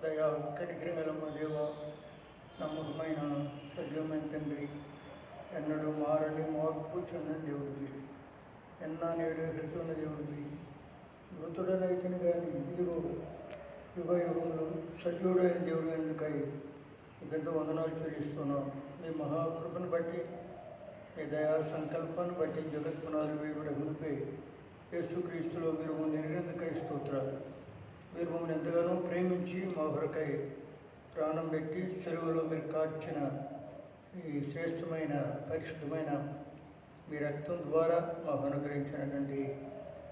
దయా కనికరగల మా దేవ, నమ్మకమైన సజీవమైన తండ్రి, ఎన్నడూ మారని మార్పు చెందిన దేవుడివి, ఎన్నా నేడు ఎదుగుతున్న దేవుడివి, మృతుడనైతిని కానీ ఇదిగో యుగ యుగములు సజీవుడైన దేవుడు ఎందుకై ఇంకెంతో వందనాలు చెల్లిస్తున్నాం. మీ మహాకృపను బట్టి, మీ దయా సంకల్పాన్ని బట్టి జగత్పునాలు వేయబడి మునిపే యేసుక్రీస్తులో మీరు మమ్మల్ని ఎరిగినందుకై స్తోత్రాలు. మీరు మమ్మల్ని ఎంతగానో ప్రేమించి మా కొరకై ప్రాణం పెట్టి సెలవులో మీరు కార్చిన ఈ శ్రేష్టమైన పరిశుద్ధమైన మీ రక్తం ద్వారా మాకు అనుగ్రహించినటువంటి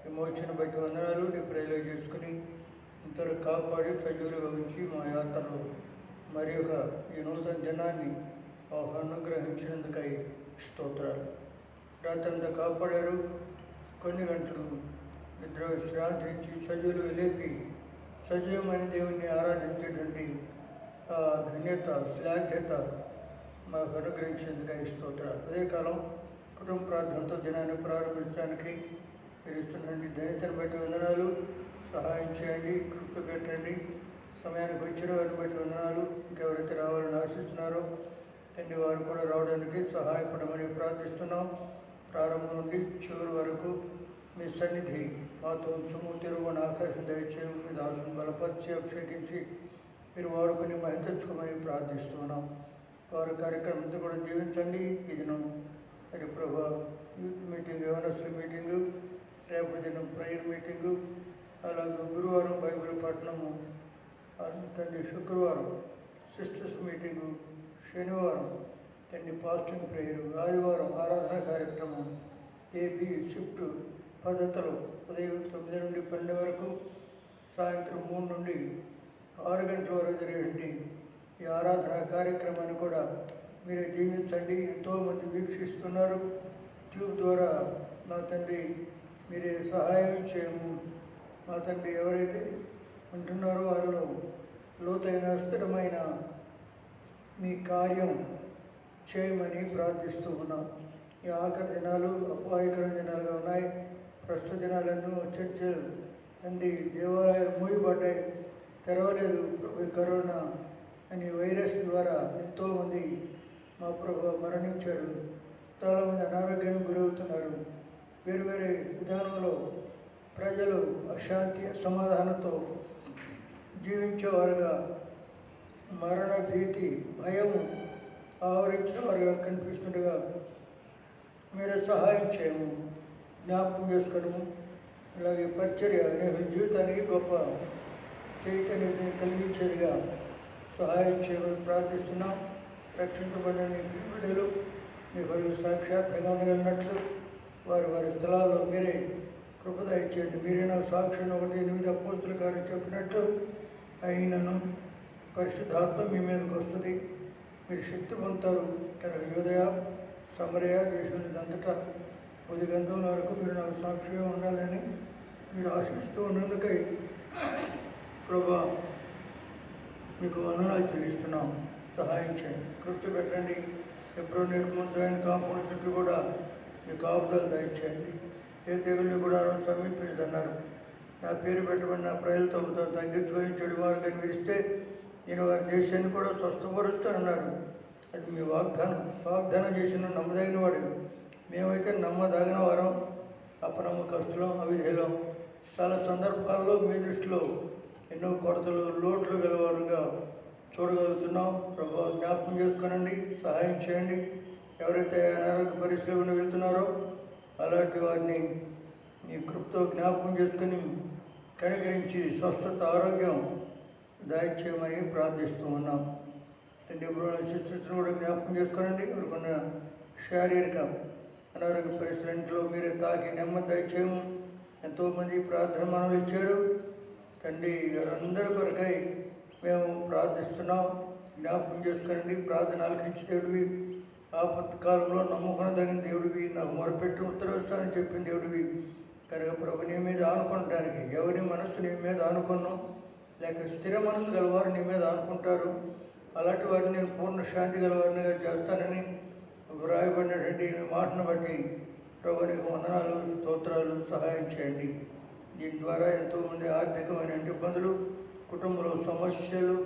విమోచన బట్టి వందనాలు నీ ప్రజలు చేసుకుని ఇంతవరకు కాపాడి సజీవులుగా ఉంచి మా యాత్రలో మరి ఈ నూతన దినాన్ని మాకు అనుగ్రహించినందుకై స్తోత్రాలు. రాత్రంతా కాపాడారు, కొన్ని గంటలు నిద్ర విశ్రాంతి ఇచ్చి సజీవులు లేపి సజీవమైన దేవుణ్ణి ఆరాధించేటువంటి ధన్యత శ్లాఘ్యత మాకు అనుగ్రహించేందుకై స్తోత్రాలు. అదే కాలం కుటుంబ ప్రార్థనతో దినాన్ని ప్రారంభించడానికి మీరు ఇస్తున్నటువంటి ధన్యతను బట్టి వందనాలు. సహాయం చేయండి, కృప పెట్టండి. సమయానికి వచ్చిన వారిని బట్టి వందనాలు. ఇంకెవరైతే రావాలని ఆశిస్తున్నారో తండ్రి వారు కూడా రావడానికి సహాయపడమని ప్రార్థిస్తున్నాం. ప్రారంభం నుండి చివరి వరకు మీ సన్నిధి మాతో ఉంచుము. తెరువుని ఆకాశం దయచేయము. మీ దాసును బలపరిచి అభిషేకించి మీరు వాడుకొని మహించుకోమని ప్రార్థిస్తున్నాం. వారి కార్యక్రమంతో కూడా దీవించండి. ఈ దినం మరి ప్రభా యూత్ మీటింగ్, యవనస్తుల మీటింగు, రేపటి దినం ప్రేయర్ మీటింగు, అలాగే గురువారం బైబిల్ పఠనము, తండ్రి శుక్రవారం సిస్టర్స్ మీటింగు, శనివారం తండ్రి ఫాస్టింగ్ ప్రేయరు, ఆదివారం ఆరాధన కార్యక్రమం, ఏబీ షిఫ్ట్ పద్ధతులు ఉదయం 9 నుండి 12 వరకు, సాయంత్రం 3 నుండి 6 గంటల వరకు జరిగేటువంటి ఈ ఆరాధన కార్యక్రమాన్ని కూడా మీరే దీవించండి. ఎంతోమంది వీక్షిస్తున్నారు ట్యూబ్ ద్వారా. మా తండ్రి మీరే సహాయం చేయము. మా తండ్రి ఎవరైతే ఉంటున్నారో వారిలో లోతైన స్థిరమైన మీ కార్యం చేయమని ప్రార్థిస్తూ ఉన్నాం. ఈ ఆఖరి దినాలు అపాయకరమైన దినాలుగా ఉన్నాయి. ప్రస్తుత దినాలను చర్చలు తండ్రి దేవాలయాలు మూయబడ్డాయి, తెరవలేదు. కరోనా అనే వైరస్ ద్వారా ఎంతోమంది మా ప్రభు మరణించారు. చాలామంది అనారోగ్యానికి గురవుతున్నారు. వేరు వేరే విధానంలో ప్రజలు అశాంతి అసమాధానంతో జీవించేవారుగా, మరణ భీతి భయము ఆవరించిన వారుగా కనిపిస్తుండగా మీరు సహాయం చేయము, జ్ఞాపకం చేసుకోవడము. అలాగే పరిచర్య అనేక జీవితానికి గొప్ప చైతన్యతని కలిగించేదిగా సహాయం చేయమని ప్రార్థిస్తున్నాం. రక్షించబడిన నీ బిడ్డలు మీ కొరకు సాక్షాత్తుగా ఉండగలిగినట్లు వారి వారి స్థలాల్లో మీరే కృపద ఇచ్చేయండి. మీరే నాకు సాక్ష్యం 1:8 అపోస్తుల కార్యం చెప్పినట్లు అయినను పరిశుద్ధాత్మ మీ మీదకి వస్తుంది, మీరు శక్తి పొందుతారు. యూదయ సమరయ దేశం అంతటా బుద్ధిగంధం వరకు మీరు నాకు సాక్షిగా ఉండాలని మీరు ఆశిస్తూ ఉన్నందుకై ప్రభా మీకు వందనాలు చెల్లిస్తున్నాం. సహాయం చేయండి, కృప పెట్టండి. ఎప్పుడో నిర్మంతమైన కాంపౌండ్ చుట్టూ కూడా మీ కాపుదలు దయచేయండి. ఏ తెగులు కూడా సమీపించదన్నారు. నా పేరు పెట్టబడిన ప్రజలతో తగ్గించుకొని చెడు మార్గాన్ని విరిస్తే నేను వారి దేశాన్ని కూడా స్వస్థపరుస్తానన్నారు. అది మీ వాగ్దానం చేసిన నమ్మదగిన వాడు. మేమైతే నమ్మదగిన వారం, అపనమ్మకస్తులం, అవిధేయులం. చాలా సందర్భాల్లో మీ దృష్టిలో ఎన్నో కొరతలు లోట్లు గలవారుగా చూడగలుగుతున్నాం. ప్రభు జ్ఞాపకం చేసుకోనండి, సహాయం చేయండి. ఎవరైతే అనారోగ్య పరిస్థితులను వెళ్తున్నారో అలాంటి వారిని మీ కృపతో జ్ఞాపకం చేసుకుని కనికరించి స్వస్థత ఆరోగ్యం దయచేయమని ప్రార్థిస్తూ ఉన్నాం. తండ్రి సిస్టర్స్ని కూడా జ్ఞాపకం చేసుకోనండి. వారికున్న శారీరక అనారోగ్య పరిస్థితుల్లో మీరే తాకి నెమ్మది దయచేయము. ఎంతోమంది ప్రార్థన మనలు ఇచ్చారు తండ్రి. వారందరి కొరకై మేము ప్రార్థిస్తున్నాం. జ్ఞాపకం చేసుకోనండి. ప్రార్థన ఆలకించే దేవుడివి, ఆపత్కాలంలో నమ్మకదగిన దేవుడివి, నాకు మొరపెట్టి ఉత్తరవస్తానని చెప్పిన దేవుడివి కనుక ప్రభు నీ మీద ఆనుకోవడానికి ఎవరి మనస్సు నీ మీద ఆనుకున్నాం, లేక స్థిర మనసు గలవారు నీ మీద ఆనుకుంటారు. అలాంటి వారిని నేను పూర్ణ శాంతి గలవారినిగా చేస్తానని వ్రాయబడినటువంటి మాటను బట్టి ప్రభు నీకు వందనాలు, స్తోత్రాలు. సహాయం చేయండి. దీని ద్వారా ఎంతోమంది ఆర్థికమైన ఇబ్బందులు, కుటుంబంలో సమస్యలు,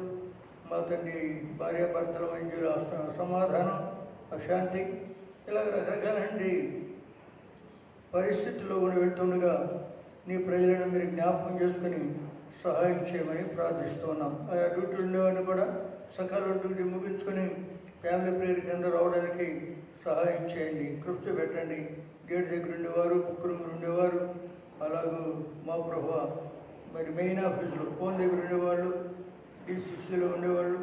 మా తండ్రి భార్యాభర్తల మధ్యలో అసమాధానం, అశాంతి, ఇలా రకరకాలండి పరిస్థితుల్లో వెళ్తుండగా నీ ప్రజలను మీరు జ్ఞాపకం చేసుకుని సహాయం చేయమని ప్రార్థిస్తున్నాం. ఆయా డ్యూటీలు ఉండేవాడిని కూడా సకాలంలో డ్యూటీ ముగించుకొని ఫ్యామిలీ ప్రేయర్ కింద రావడానికి సహాయం చేయండి, కృప పెట్టండి. గేట్ దగ్గర ఉండేవారు, బుక్ రూమ్లు ఉండేవారు, అలాగూ మా ప్రభు మరి మెయిన్ ఆఫీసులో ఫోన్ దగ్గర ఉండేవాళ్ళు, డిసిసిలో ఉండేవాళ్ళు,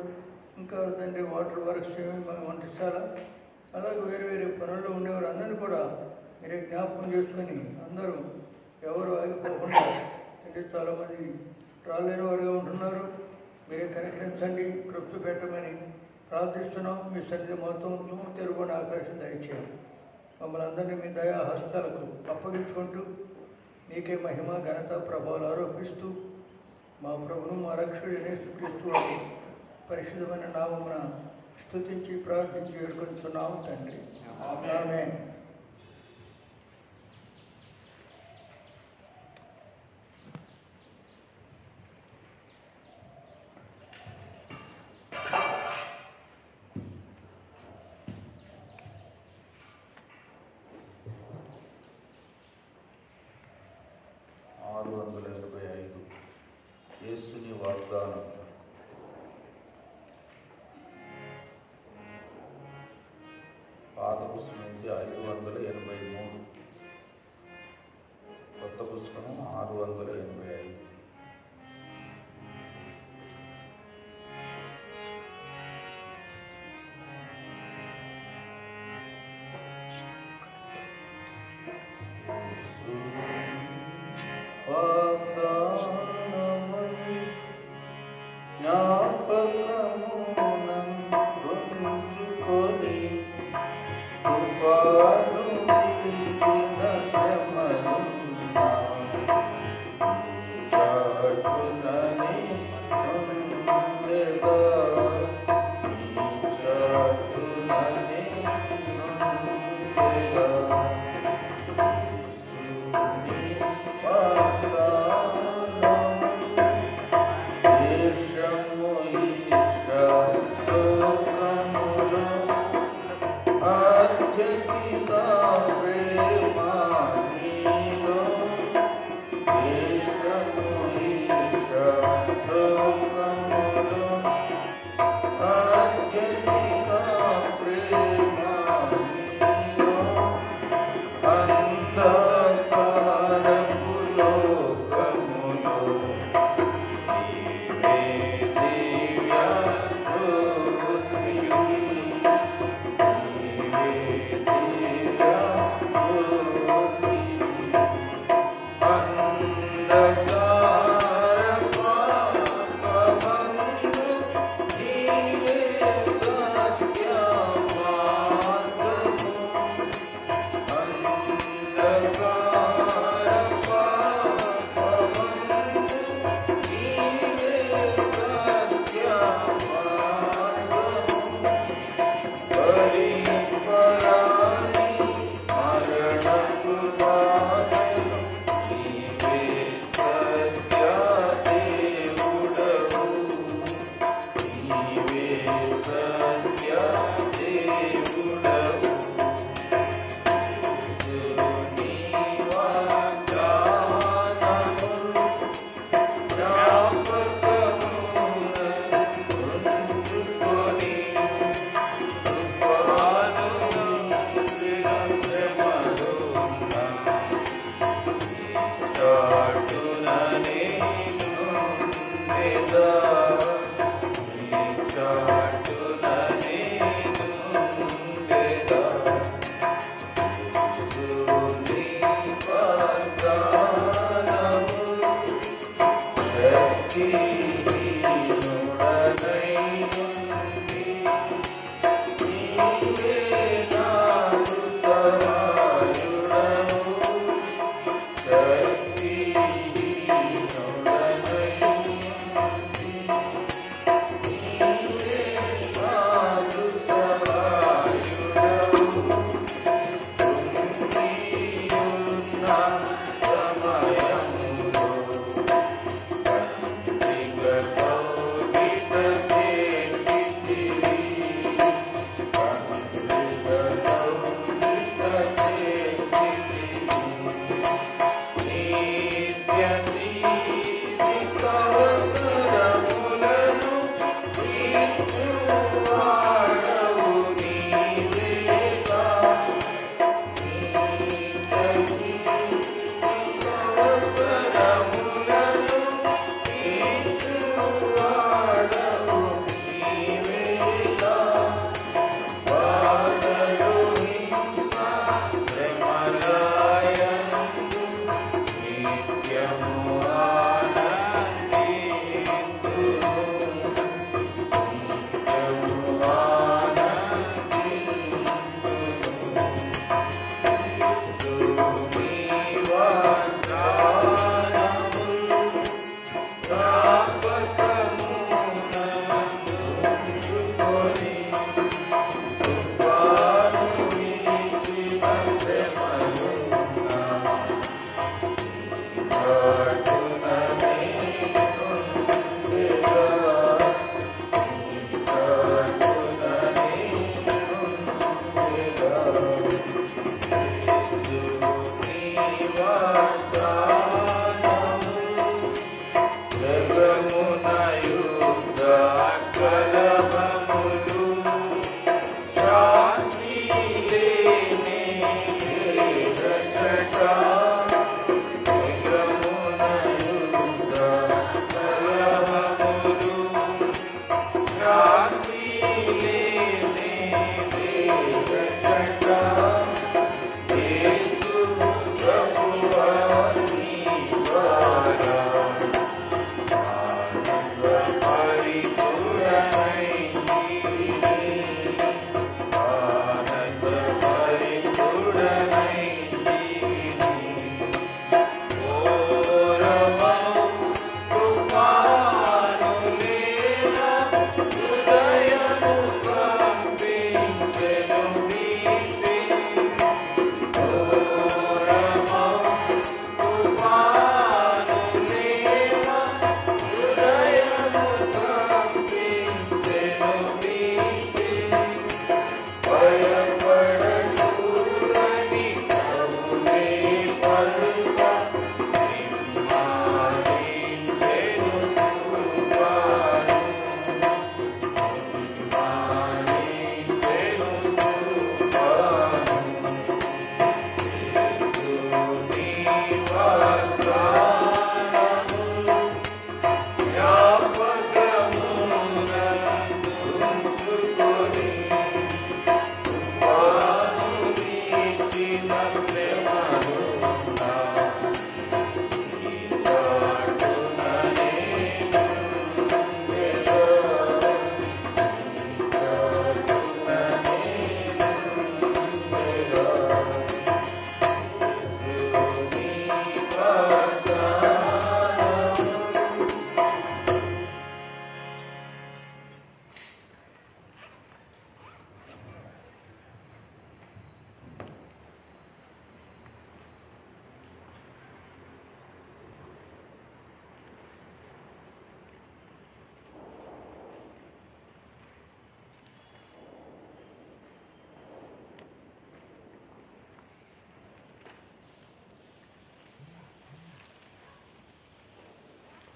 ఇంకా తండ్రి వాటర్ వర్క్స్ వంటశాల, అలాగే వేరే వేరే పనుల్లో ఉండేవారు అందరినీ కూడా మీరే జ్ఞాపకం చేసుకొని అందరూ ఎవరు ఆగిపోకుండా అంటే చాలామంది రాలేని వారుగా ఉంటున్నారు. మీరే కనికరించండి, కృప పెట్టమని ప్రార్థిస్తున్నాం. మీ సన్నిధి మొత్తం చూము తెరుగుని ఆకాశం దయచేయండి. మమ్మల్ని అందరినీ మీ దయా హస్తాలకు అప్పగించుకుంటూ నీకే మహిమ, ఘనత, ప్రభావాలు ఆరోపిస్తూ మా ప్రభును మా రక్షకుడు యేసుక్రీస్తు వారి పరిశుద్ధమైన నామమున స్తుతించి ప్రార్థించి వేడుకొనిచున్నాము తండ్రి. ఆమేన్. యేసుని వాగ్దానం. పాత పుస్తకం నుంచి 583, కొత్త పుస్తకం 685.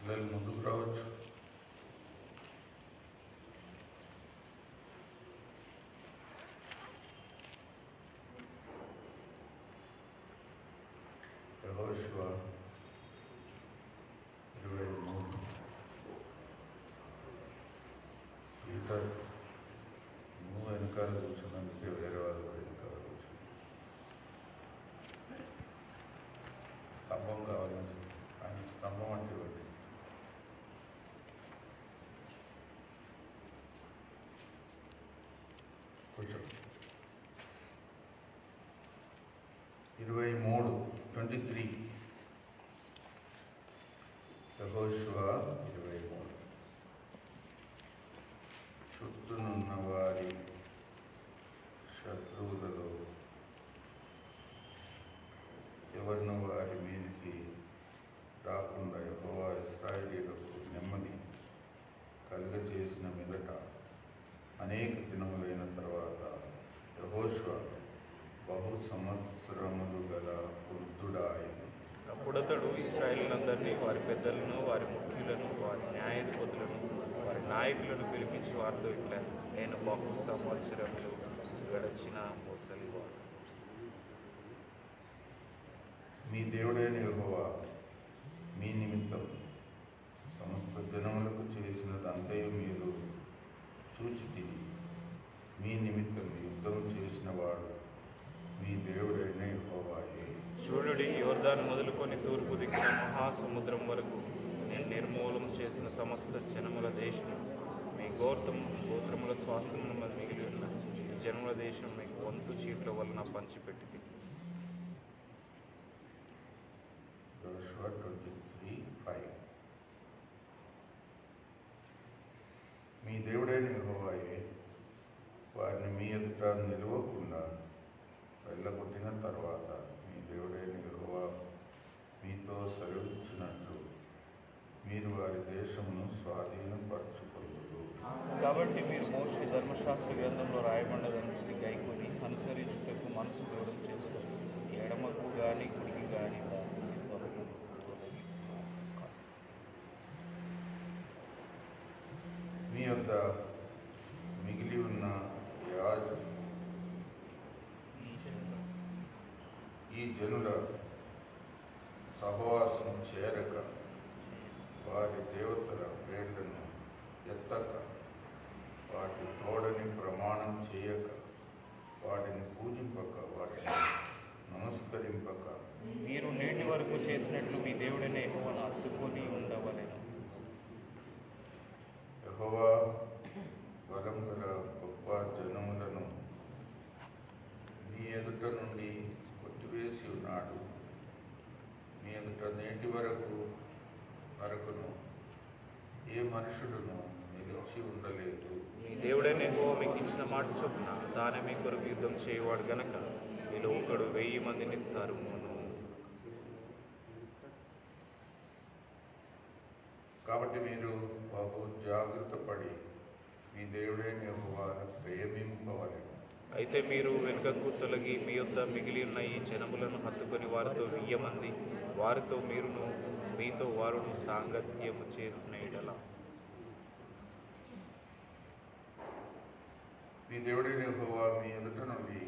పిల్లలు ముందుకు రావచ్చు. యెహోషువ 23. పీటర్ నువ్వు వెనకాల కూర్చున్నందుకే వేరే వాళ్ళు కూడా వెనకాల కూర్చున్నారు. స్తంభం కావాలంటే ఆయన స్తంభం అంటే ఇవ్వండి. కూర్చో. 23 యెహోషువ 23. చుట్టూనున్న వారి శత్రువులలో ఎవరినో వారి మీదకి రాకుండా యెహోవా ఇశ్రాయేలీయులకు నెమ్మది కలుగజేసిన మీదట అనేక దినములైన తర్వాత యెహోషువ బహు సంవత్సరములు గల వృద్ధుడాయను. అప్పుడతడు ఇశ్రాయేలునందరినీ, వారి పెద్దలను, వారి ముఖ్యులను, వారి న్యాయాధిపతులను, వారి నాయకులను పిలిపించి వారితో ఇట్లా, నేను బహు సంవత్సరములు గడచిన ముసలివాడు. మీ దేవుడైన యెహోవా మీ నిమిత్తం సమస్త జనములకు చేసినదంతయు మీరు చూచితిరి. మీ నిమిత్తం యుద్ధం చేసిన వాడు మీ దేవుడైన యెహోవాయే. చూడుడి, యోర్దాను మొదలుకొని తూర్పు దిక్కున మహాసముద్రం వరకు నేను నిర్మూలం చేసిన సమస్త జనముల దేశం మీ గోత్రముల స్వాస్థ్యమును మిగిలి ఉన్న ఈ జనముల దేశం మీకు వంతు చీట్ల వలన పంచిపెట్టింది. యెహోషువ 23:5. మీ దేవుడైన యెహోవాయే వారిని మీ ఎదుట నిలవకుండా వెళ్ళగొట్టిన తర్వాత మీ దేవుడైన యెహోవా మీతో సెలవిచ్చినట్లు మీరు వారి దేశమును స్వాధీనపరచుకొందురు. కాబట్టి మీరు మోషే ధర్మశాస్త్ర గ్రంథంలో రాయబడినదాన్ని గైకొని అనుసరించుటకు మనసు దృఢం చేసుకోండి. ఎడమకు కానీ కుడికి కానీ మీ యొద్ద మిగిలి ఉన్న ఈ జనుల సహవాసం చేరక వారి దేవతల పేర్లను ఎత్తక వాటి తోడని ప్రమాణం చేయక వాటిని పూజింపక వాటిని నమస్కరింపక మీరు నేటి వరకు చేసినట్లు మీ దేవుడైన యెహోవాను హత్తుకొని ఉండవలెను. యెహోవా బలం గల గొప్ప జనములను మీ ఎదుట నుండి కొట్టివేసి ఉన్నాడు. మీ ఎదుట నేటి వరకును ఏ మనుషుడును నిలిచి ఉండలేదు. మీ దేవుడైన యెహోవా మీకు ఇచ్చిన మాట చొప్పున తానే మీ కొరకు యుద్ధం చేయవాడు గనక మీలో ఒకడు 1000 మందిని తరుమును. కాబట్టి మీరు బహు జాగ్రత్త పడి మీ దేవుడైన యెహోవాను ప్రేమింపవలెను. అయితే మీరు వెనుకకు తొలగి మీ యొద్ద మిగిలి ఉన్న ఈ జనములను హత్తుకొని వారితో 1000 మంది వారితో మీరును మీతో వారును సాంగత్యము చేసిన యెడల మీ దేవుడైన యెహోవా మీ ఎదుట నుండి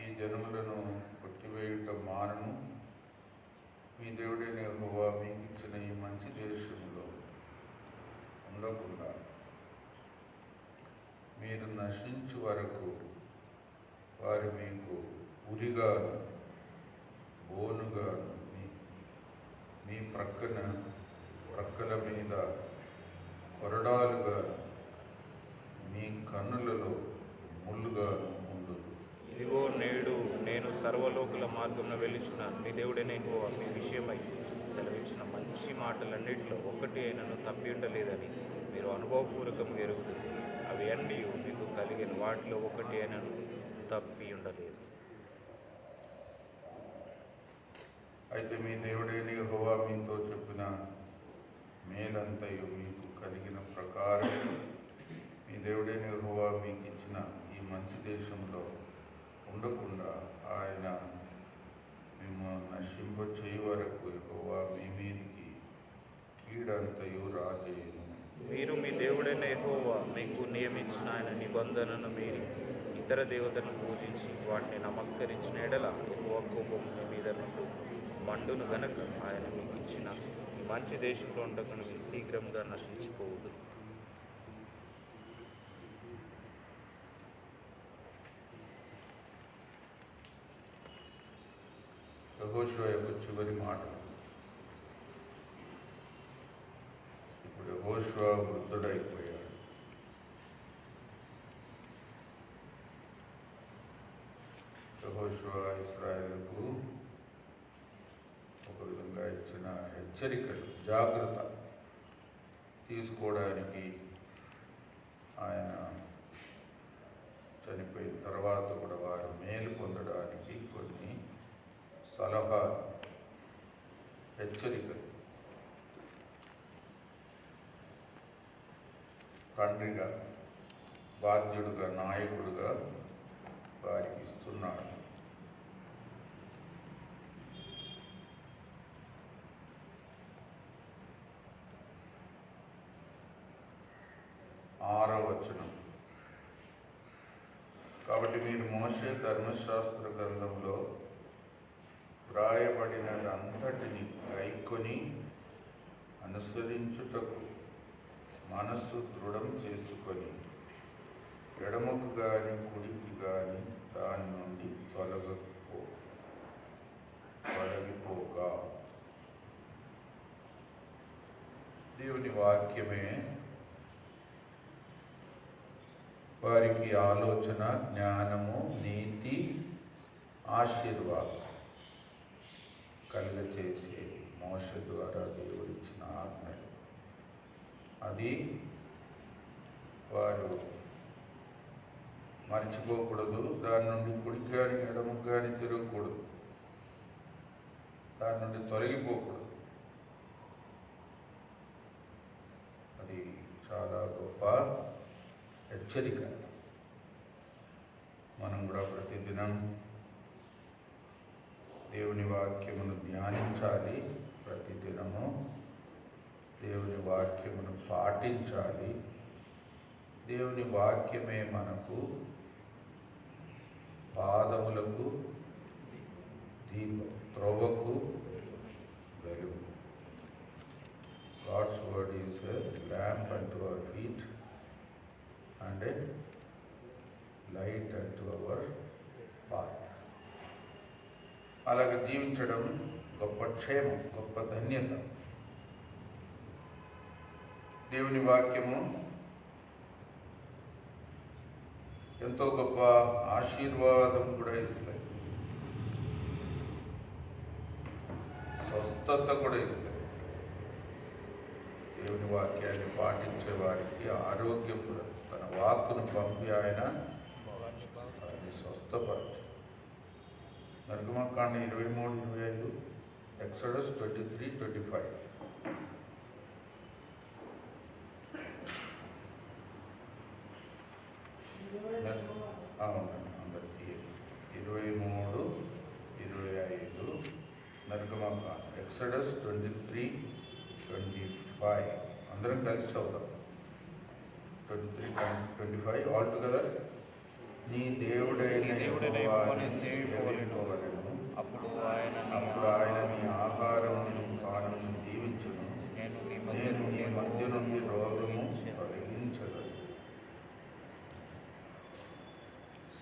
ఈ జనములను కొట్టివేయుట మానను. మీ దేవుడైన యెహోవా మీకు ఇచ్చిన ఈ మంచి దేశంలో ఉండకుండా మీరు నశించు వరకు వారు మీకు ఉరిగాను బోనుగాను మీ ప్రక్కల మీద కొరడాలుగాను మీ కన్నులలో ముళ్ళుగాను ఉండదు. ఇదిగో నేడు నేను సర్వలోకుల మార్గంలో వెళ్ళుచున్నాను. మీ దేవుడైన యెహోవా మీ విషయమై సెలవిచ్చిన మంచి మాటలన్నిటిలో ఒకటి అయినను తప్పి ఉండలేదని మీరు అనుభవపూర్వకంగా ఎరుగుదురు. అవి అన్నీ మీకు కలిగిన వాటిలో ఒకటి అయినను తప్పి ఉండలేదు. అయితే మీ దేవుడైన యెహోవా మీతో చెప్పిన మేలంతయు మీకు కలిగిన ప్రకారం మీ దేవుడైన యెహోవా మీకు ఇచ్చిన ఈ మంచి దేశంలో ఉండకుండా ఆయన మిమ్మల్ని నశింప చేయ వరకు యెహోవా మీ మీదికి కీడంతయు రాజేయును. మీరు మీ దేవుడైన యెహోవా మీకు నియమించిన ఆయన నిబంధనను మీరి ఇతర దేవతలను పూజించి వాటిని నమస్కరించిన ఎడల యెహోవా కోపం మీ మీద నుండి మండును గనక ఆయన మీకు ఇచ్చిన ఈ మంచి దేశంలో ఉండకుండా మీరు శీఘ్రంగా నశించిపోవద్దు. యెహోషువ యొక్క చివరి మాట. ఇప్పుడు యెహోషువ వృద్ధుడైపోయాడు. యెహోషువ ఇశ్రాయేలుకు ఒక విధంగా ఇచ్చిన హెచ్చరికలు, జాగ్రత్త తీసుకోవడానికి ఆయన చనిపోయిన తర్వాత కూడా వారు మేలు పొందడానికి కొన్ని సలహాలు, హెచ్చరికలు తండ్రిగా, బాధ్యుడుగా, నాయకుడుగా వారికి ఇస్తున్నాడు. ఆరవ వచనం. కాబట్టి మీరు మోషే ధర్మశాస్త్ర గ్రంథంలో వ్రాయబడినదంతటిని గైకొని అనుసరించుటకు మనస్సు దృఢం చేసుకొని ఎడమకు గాని కుడికి గాని దాని నుండి తొలగిపోగా. దేవుని వాక్యమే వారికి ఆలోచన, జ్ఞానము, నీతి, ఆశీర్వాదం కలుగచేసేది. మోషే ద్వారా దేవుడిచ్చిన ఆజ్ఞలు. అది వారు మర్చిపోకూడదు. దాని నుండి కుడికి కానీ ఎడమకు కానీ తిరగకూడదు. దాని నుండి తొలగిపోకూడదు. అది చాలా గొప్ప హెచ్చరిక. మనం కూడా ప్రతిదినం దేవుని వాక్యమును ధ్యానించాలి. ప్రతిదినము దేవుని వాక్యమును పాటించాలి. దేవుని వాక్యమే మనకు పాదములకు దీపం, త్రోవకు వెలుగు. God's word is a lamp unto our feet and a light unto our path. అలాగ జీవించడం గొప్ప క్షేమం, గొప్ప ధన్యత. దేవుని వాక్యము ఎంతో గొప్ప ఆశీర్వాదం కూడా ఇస్తాయి, స్వస్థత కూడా ఇస్తాయి. దేవుని వాక్యాన్ని పాటించే వారికి ఆరోగ్యం కూడా. తన వాక్కును పంపి ఆయన స్వస్థపరచు. నిర్గమకాండ 23-25, ఎక్సోడస్ 23-25. అవునండి, అందరికీ 23-25 నిర్గమకాండ, ఎక్సోడస్ 23-25. అందరం కలిసి చదువుతాం. 23-25 ఆల్ టుగెదర్. నీ దేవుడైన యెహోవాను సేవింపవలెను. అప్పుడు ఆయన నీ ఆహారమును పానమును దీవించును. నేను నీ మధ్య నుండి రోగము తొలగించగలను.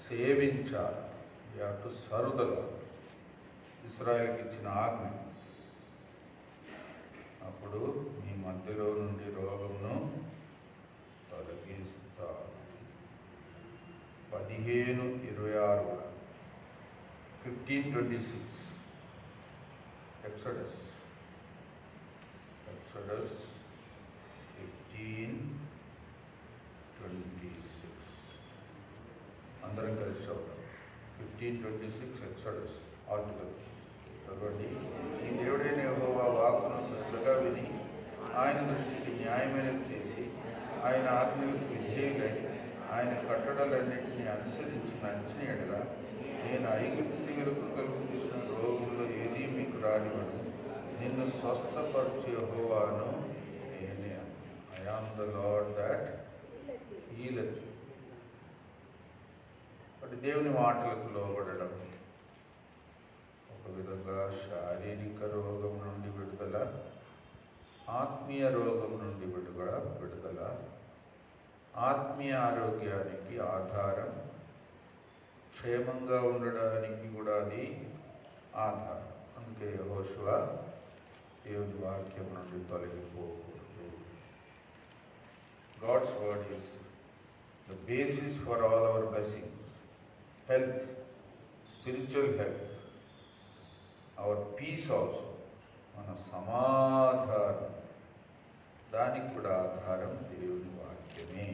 సేవించాలి. You have to serve the lord. ఇశ్రాయేలుకి ఇచ్చిన ఆజ్ఞ. అప్పుడు మీ మధ్యలో నుండి రోగమును తొలగిస్తాను. 15-26 15:26 ఎక్సోడస్ 15:26 అందరం కలిసి చదువుతాం. 15:26 ఎక్సోడస్ ఆల్ టుగెదర్. చదవండి. ఈ దేవుడైన యెహోవా వాక్కును శ్రద్ధగా విని ఆయన దృష్టికి న్యాయమైనది చేసి ఆయన ఆజ్ఞలకు విధేయులై ఆయన కట్టడలన్నింటినీ అనుసరించి నడిచిన ఎడల నేను ఐగుప్తీయులకు కలుగు చేసిన రోగంలో ఏదీ మీకు రానివ్వను. నిన్ను స్వస్థపరచు యెహోవాను am the Lord that healeth you. కాబట్టి దేవుని మాటలకు లోబడడం ఒక విధంగా శారీరక రోగం నుండి విడుదల, ఆత్మీయ రోగం నుండి విడుదల, ఆత్మీయ ఆరోగ్యానికి ఆధారం, క్షేమంగా ఉండడానికి కూడా అది ఆధారం. అందుకే యెహోషువ దేవుని వాక్యం నుండి తొలగిపోకూడదు. God's word is the basis for all our blessings, health, spiritual health, our peace also, మన సమాధానం, దానికి కూడా ఆధారం దేవుని వాక్యమే.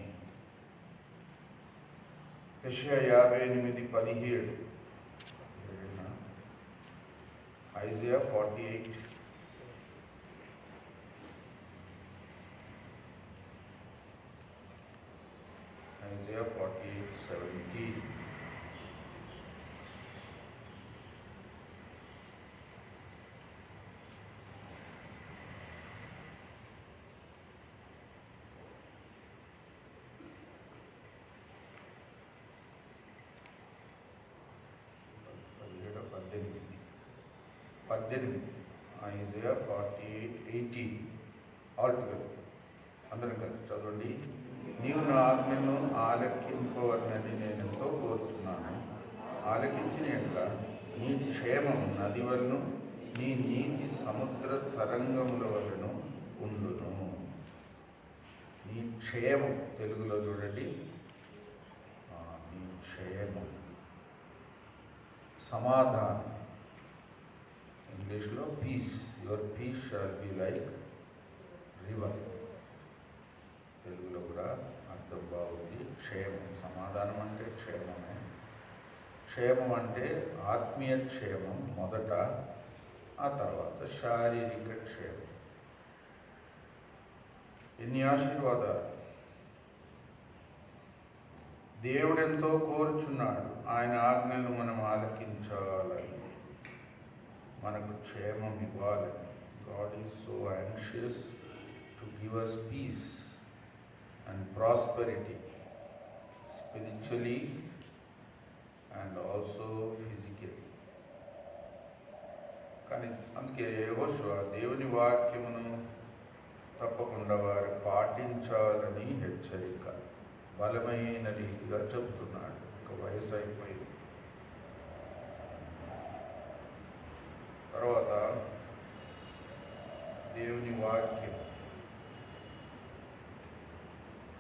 యెషయా 58:17, ఐజయా 48, Isaiah 48:17. Isaiah 48:18 altogether. అందరం కలిసి చదవండి. నీవు నా ఆజ్ఞను ఆలకింపవలనని నేనెంతో కోరుచున్నాను. ఆలకించిన ఎట్ల నీ క్షేమం నది వలను, నీ నీతి సముద్ర తరంగముల వలను ఉండును. నీ క్షేమం, తెలుగులో చూడండి, నీ క్షేమం, సమాధానం, ఇంగ్లీష్లో peace, your peace shall be like river. తెలుగులో కూడా అర్థం బాగుంది. క్షేమం, సమాధానం అంటే క్షేమమే. క్షేమం అంటే ఆత్మీయ క్షేమం మొదట, ఆ తర్వాత శారీరక క్షేమం. ఎన్ని ఆశీర్వాదాలు! దేవుడెంతో కోరుచున్నాడు, ఆయన ఆజ్ఞలను మనం ఆలకించాలని, మనకు క్షేమం ఇవ్వాలని. God is so anxious to give us peace and prosperity, spiritually and also physically. కానీ అందుకే యెహోషువ దేవుని వాక్యమును తప్పకుండా వారు పాటించాలని హెచ్చరిక బలమైన రీతిగా చెబుతున్నాడు. ఒక వయసు అయిపోయింది. తర్వాత దేవుని వాక్యం,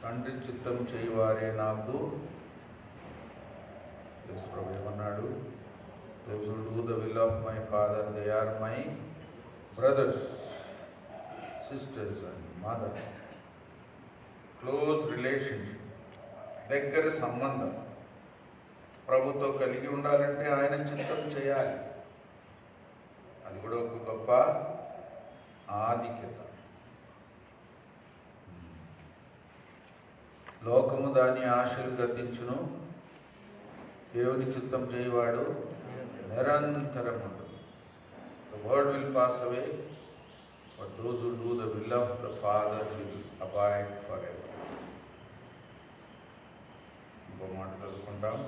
తండ్రి చిత్తం చేయవారే నాకు, యేసు ప్రభువు ఏమన్నాడు? Those who do the will of my Father, they are my brothers, sisters and mother. Close relationship, దగ్గర సంబంధం ప్రభుతో కలిగి ఉండాలంటే ఆయన చిత్తం చేయాలి. అది కూడా ఒక గొప్ప ఆధిక్యత. లోకము దాని ఆశలు గతించును, దేవుని చిత్తం చేయవాడు నిరంతరం ఉండదు. The world will pass away, but those who do the will of the Father will abide forever. ఇంకో మాట చదువుకుంటాం.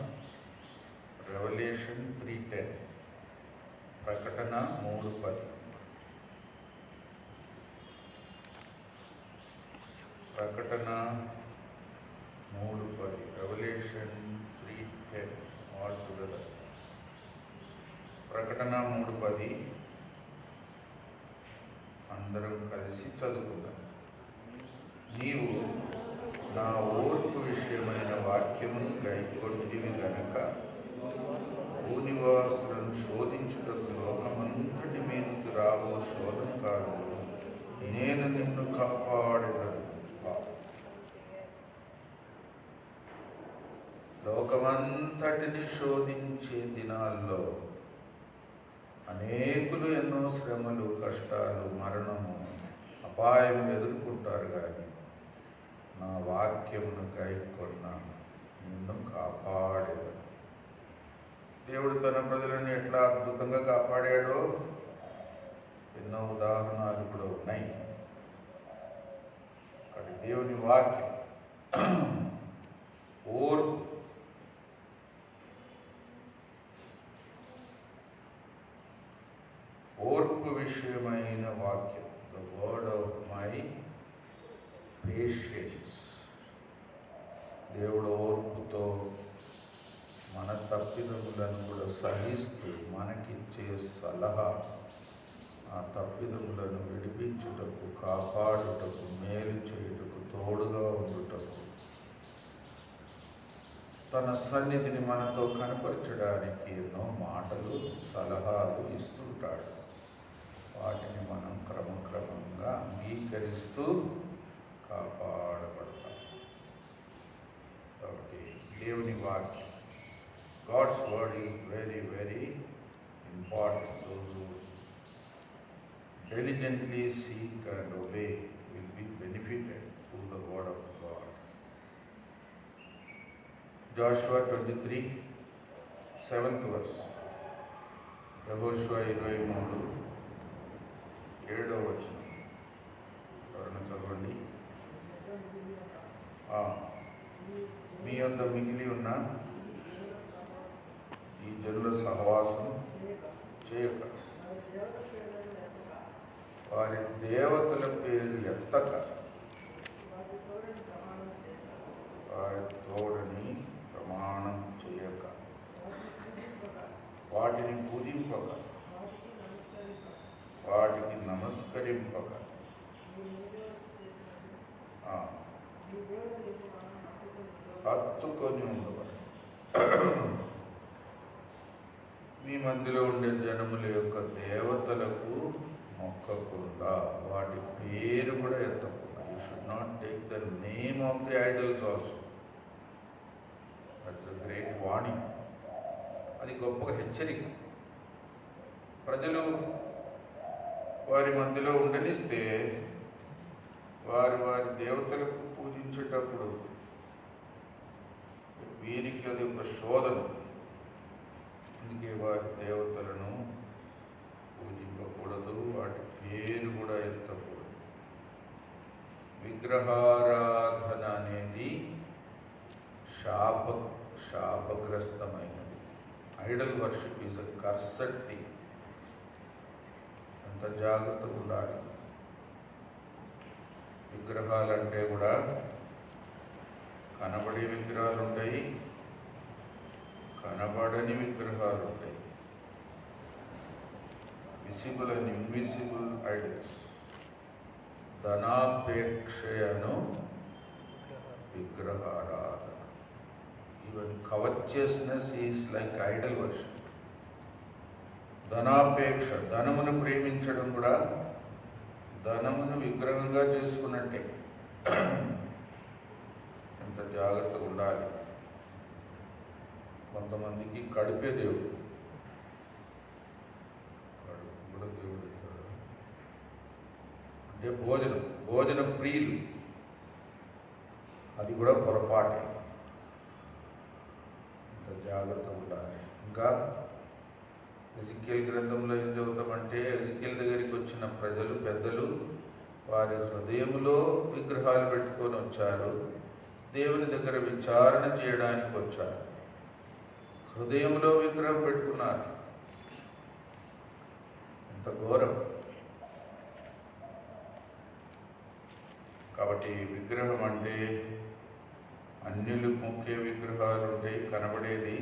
రెవల్యూషన్ 3:10, ప్రకటన 3:10. ప్రకటన 3:10, రెవల్యూషన్ 3:10 ఆల్ టుగెదర్. ప్రకటన 3:10 అందరం కలిసి చదువుకుందాం. నీవు నా ఓర్పు విషయమైన వాక్యమును గైకొంటివి గనుక భూనివాసులను శోధించుటకు లోకమంతటి మీదకి రాబో శోధన కాలంలో నేను నిన్ను కాపాడేదను. లోకమంతటిని శోధించే దినాల్లో అనేకులు ఎన్నో శ్రమలు, కష్టాలు, మరణము, అపాయం ఎదుర్కొంటారు. కానీ నా వాక్యమును గైకొన్న నిన్ను కాపాడేదను. దేవుడు తన ప్రజలను ఎట్లా అద్భుతంగా కాపాడాడో ఎన్నో ఉదాహరణలు కూడా ఉన్నాయి. అక్కడ దేవుని వాక్యం ఓర్పు, ఓర్పు విషయమైన వాక్యం. The word of my patience. దేవుడు ఓర్పుతో మన తప్పిదములను కూడా సహిస్తూ మనకిచ్చే సలహా, ఆ తప్పిదములను విడిపించుటకు, కాపాడుటకు, మేలు చేయుటకు, తోడుగా ఉండుటకు, తన సన్నిధిని మనతో కనపరచడానికి ఎన్నో మాటలు, సలహాలు ఇస్తుంటాడు. వాటిని మనం క్రమక్రమంగా అంగీకరిస్తూ కాపాడబడతాం. కాబట్టి దేవుని వాక్యం, God's word is very, very important. Those who diligently seek and obey will be benefited through the word of God. Joshua 23, 7th verse. యెహోషువ 23, 7వ వచనం. ఎవరైనా చదవండి. మీ యొద్ద మిగిలి ఉన్న ఈ జనుల సహవాసం చేయక, వారి దేవతల పేరు ఎత్తక, వారి తోడని ప్రమాణం చేయక, వాటిని పూజింపక, వాటికి నమస్కరింపక, హత్తుకొని ఉండవాలి. మీ మధ్యలో ఉండే జనముల యొక్క దేవతలకు మొక్కకుండా, వాటి పేరు కూడా ఎత్తకుండా. You should not take the name of the idols also. That's a great warning. అది గొప్పగా హెచ్చరిక. ప్రజలు వారి మధ్యలో ఉండనిస్తే వారి వారి దేవతలకు పూజించేటప్పుడు వీరికి అది ఒక శోధన. అందుకే వారి దేవతలను పూజింపకూడదు, వాటి పేరు కూడా ఎత్తకూడదు. విగ్రహారాధన అనేది శాపగ్రస్తమైనది. Idol worship is a cursed thing. అంత జాగ్రత్తగా ఉండాలి. విగ్రహాలంటే కూడా కనబడే విగ్రహాలు ఉంటాయి, కనబడని విగ్రహాలు ఉంటాయి. Visible and invisible idols. ధనాపేక్షను విగ్రహారాధన. Even covetousness is like idol worship. ధనాపేక్ష, ధనమును ప్రేమించడం కూడా ధనమును విగ్రహంగా చేసుకున్నట్టే. ఎంత జాగ్రత్తగా ఉండాలి. కొంతమందికి కడుపే దేవుడు, కడుపు కూడా దేవుడు అంటే భోజన ప్రియులు. అది కూడా పొరపాటే. ఎంత జాగ్రత్తగా ఉండాలి. ఇంకా ఎజికేల్ గ్రంథంలో ఏం చదువుతామంటే, ఎజికేల్ దగ్గరికి వచ్చిన ప్రజలు, పెద్దలు వారి హృదయములో విగ్రహాలు పెట్టుకొని వచ్చారు. దేవుని దగ్గర విచారణ చేయడానికి వచ్చారు. హృదయంలో విగ్రహం పెట్టుకున్నారు. ఎంత ఘోరం. కాబట్టి విగ్రహం అంటే అన్యులు మొక్కే విగ్రహాలు ఉంటాయి, కనబడేది.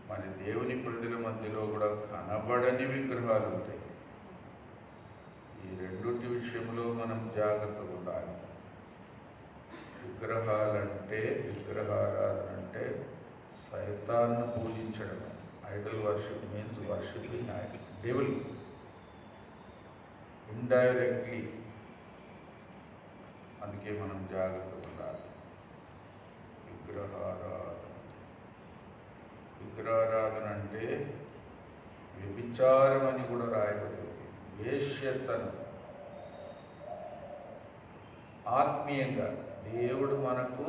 మరి దేవుని ప్రజల మధ్యలో కూడా కనబడని విగ్రహాలు ఉంటాయి. ఈ రెండుటి విషయంలో మనం జాగ్రత్తగా ఉండాలి. విగ్రహారాధన అంటే సైతాన్ని పూజించడం. Idol worship means worshipping devil indirectly. అందుకే మనం జాగ్రత్తగా ఉండాలి. విగ్రహారాధన అంటే వ్యభిచారం అని కూడా రాయబడింది. వేశ్యతనం. ఆత్మీయంగా దేవుడు మనకు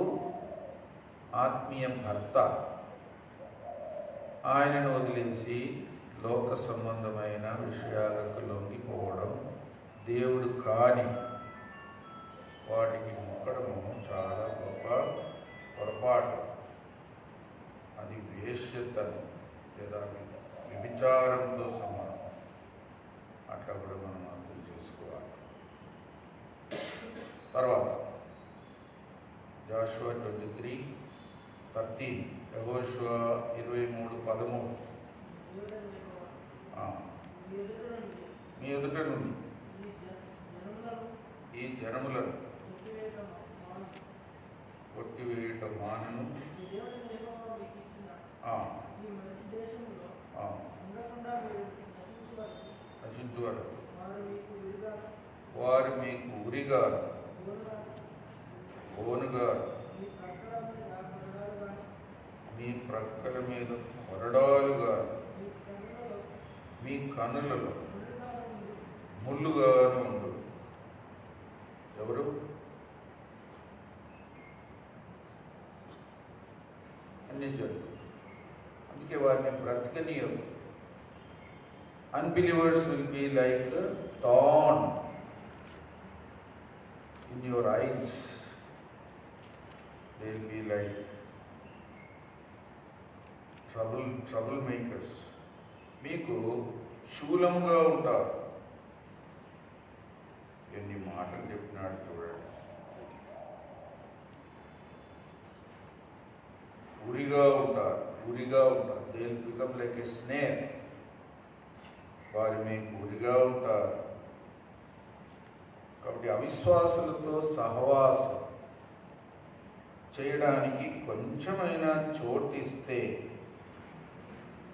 ఆత్మీయ భర్త. ఆయనను వదిలేసి లోక సంబంధమైన విషయాలకు లొంగిపోవడం, దేవుడు కాని వాటికి మొక్కడము చాలా గొప్ప పొరపాటు. అది వేశ్యతను లేదా వ్యభిచారంతో సమానం. అట్లా కూడా మనం అర్థం చేసుకోవాలి. తర్వాత జాషువా 23:13, యెహోషువ 23:13. మీ ఎదుట నుండి ఈ జనములను కొట్టివేయటం మానను, నశించువారు వారు మీకు ఉరిగారు, ఓనుగారు, మీ ప్రక్కల మీద కొరడాలుగా, మీ కన్నులలో ముళ్ళుగాను ఉండు. ఎవరు? అన్యజనులు. అందుకే వారిని బ్రతకనీయరు. Unbelievers will be like thorn in your eyes. They will be like trouble makers. మీకు శూలముగా ఉంటారు. ఎన్ని మాటలు చెప్పినాడు చూడండి. ఉరిగా ఉంటారు. They will become like a snake. వారు మీకు ఉరిగా ఉంటారు. కాబట్టి అవిశ్వాసులతో సహవాసం చేయడానికి కొంచెమైనా చోటు ఇస్తే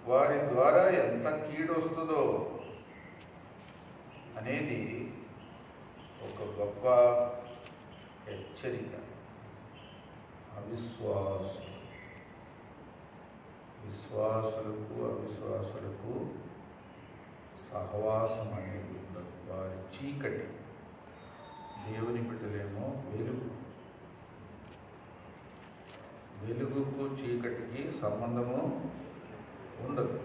వారి ద్వారా ఎంత కీడొస్తుందో అనేది ఒక గొప్ప హెచ్చరిక. విశ్వాసులకు అవిశ్వాసులకు సహవాసం అనేది ఉండదు. వారి చీకటి, దేవుని బిడ్డలేమో వెలుగుకు చీకటికి సంబంధము ఉండదు.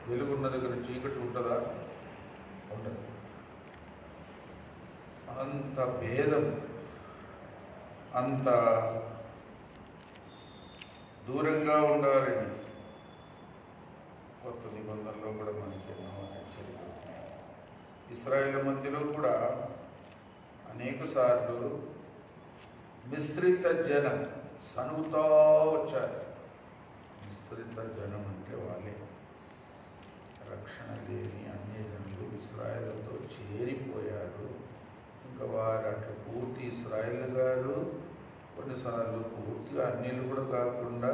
వెలుగున్న దగ్గర చీకటి ఉంటుందా? ఉండదు. అంత భేదం, అంత దూరంగా ఉండాలని కొత్త నిబంధనలో కూడా మనకి ఎన్నో హెచ్చరికలు ఉన్నాయి. ఇశ్రాయేలు మధ్యలో కూడా అనేక సార్లు మిశ్రిత జనం సనుగుతా వచ్చారు. మిశ్రిత జనం అంటే వాళ్ళే రక్షణ లేని అన్యజనులు ఇశ్రాయేలుతో చేరిపోయారు. ఇంకా వారు అట్లా పూర్తి ఇశ్రాయేలు గారు, కొన్నిసార్లు పూర్తిగా అన్యులు కూడా కాకుండా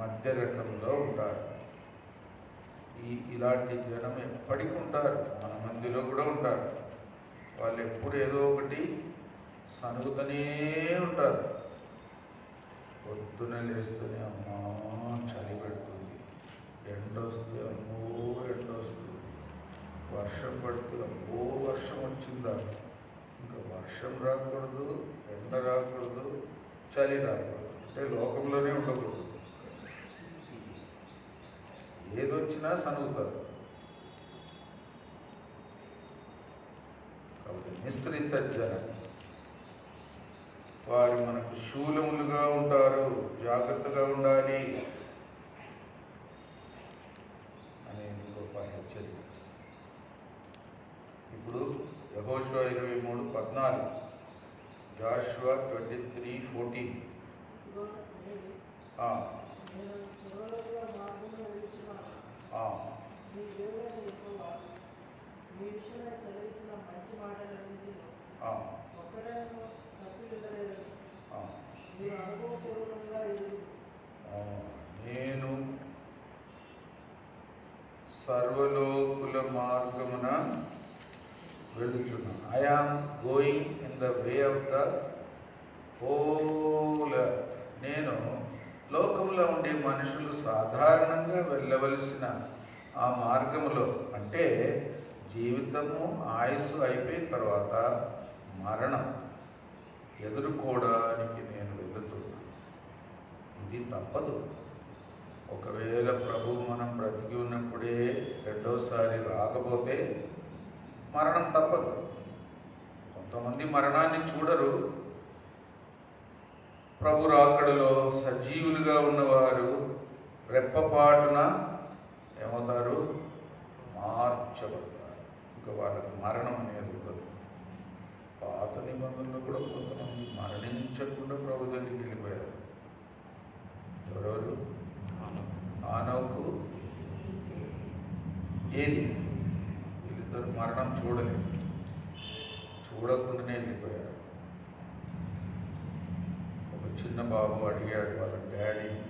మధ్య రకంలో ఉంటారు. ఇలాంటి జనం ఎప్పటికీ ఉంటారు, మన మందిలో కూడా ఉంటారు. వాళ్ళు ఎప్పుడు ఏదో ఒకటి సనుగుతూనే ఉంటారు. పొద్దున లేస్తూనే అమ్మా చలి పెడుతుంది, ఎండొస్తే అమ్మో ఎండొస్తుంది, వర్షం పడితే అమ్మో వర్షం వచ్చిందా, ఇంకా వర్షం రాకూడదు, ఎండ రాకూడదు, చలి రాకూడదు, అంటే లోకంలోనే ఉండకూడదు. ఏదొచ్చినా సనుగుతారు. కాబట్టి మిశ్రిత జనం వారు మనకు శూలములుగా ఉంటారు, జాగ్రత్తగా ఉండాలి అనేది గొప్ప హెచ్చరిక. ఇప్పుడు యెహోషువ 23:14, జాషువా 23:14. నేను సర్వలోకుల మార్గమున వెళ్ళుచున్నాను. I am going in the way of the whole earth. నేను లోకంలో ఉండే మనుషులు సాధారణంగా వెళ్ళవలసిన ఆ మార్గములో, అంటే జీవితము ఆయుస్సు అయిపోయిన తర్వాత మరణం ఎదుర్కోవడానికి నేను వెళుతున్నాను. ఇది తప్పదు. ఒకవేళ ప్రభు మనం బ్రతికి ఉన్నప్పుడే రెండోసారి రాకపోతే మరణం తప్పదు. కొంతమంది మరణాన్ని చూడరు, ప్రభు రాకడలో సజీవులుగా ఉన్నవారు రెప్పపాటున ఏమవుతారు? మార్చబడతారు. ఇంకా వాళ్ళకి మరణం అనేది ఉండదు. పాత నిబంధనలో కూడా కొంతమంది మరణించకుండా ప్రభు దగ్గరికి వెళ్ళిపోయారు. ఎవరెవరు? ఆనోకు, ఏలి, వీళ్ళిద్దరు మరణం చూడలేదు, చూడకుండానే వెళ్ళిపోయారు. ఒక చిన్న బాబు అడిగాడు వాళ్ళ డాడీని,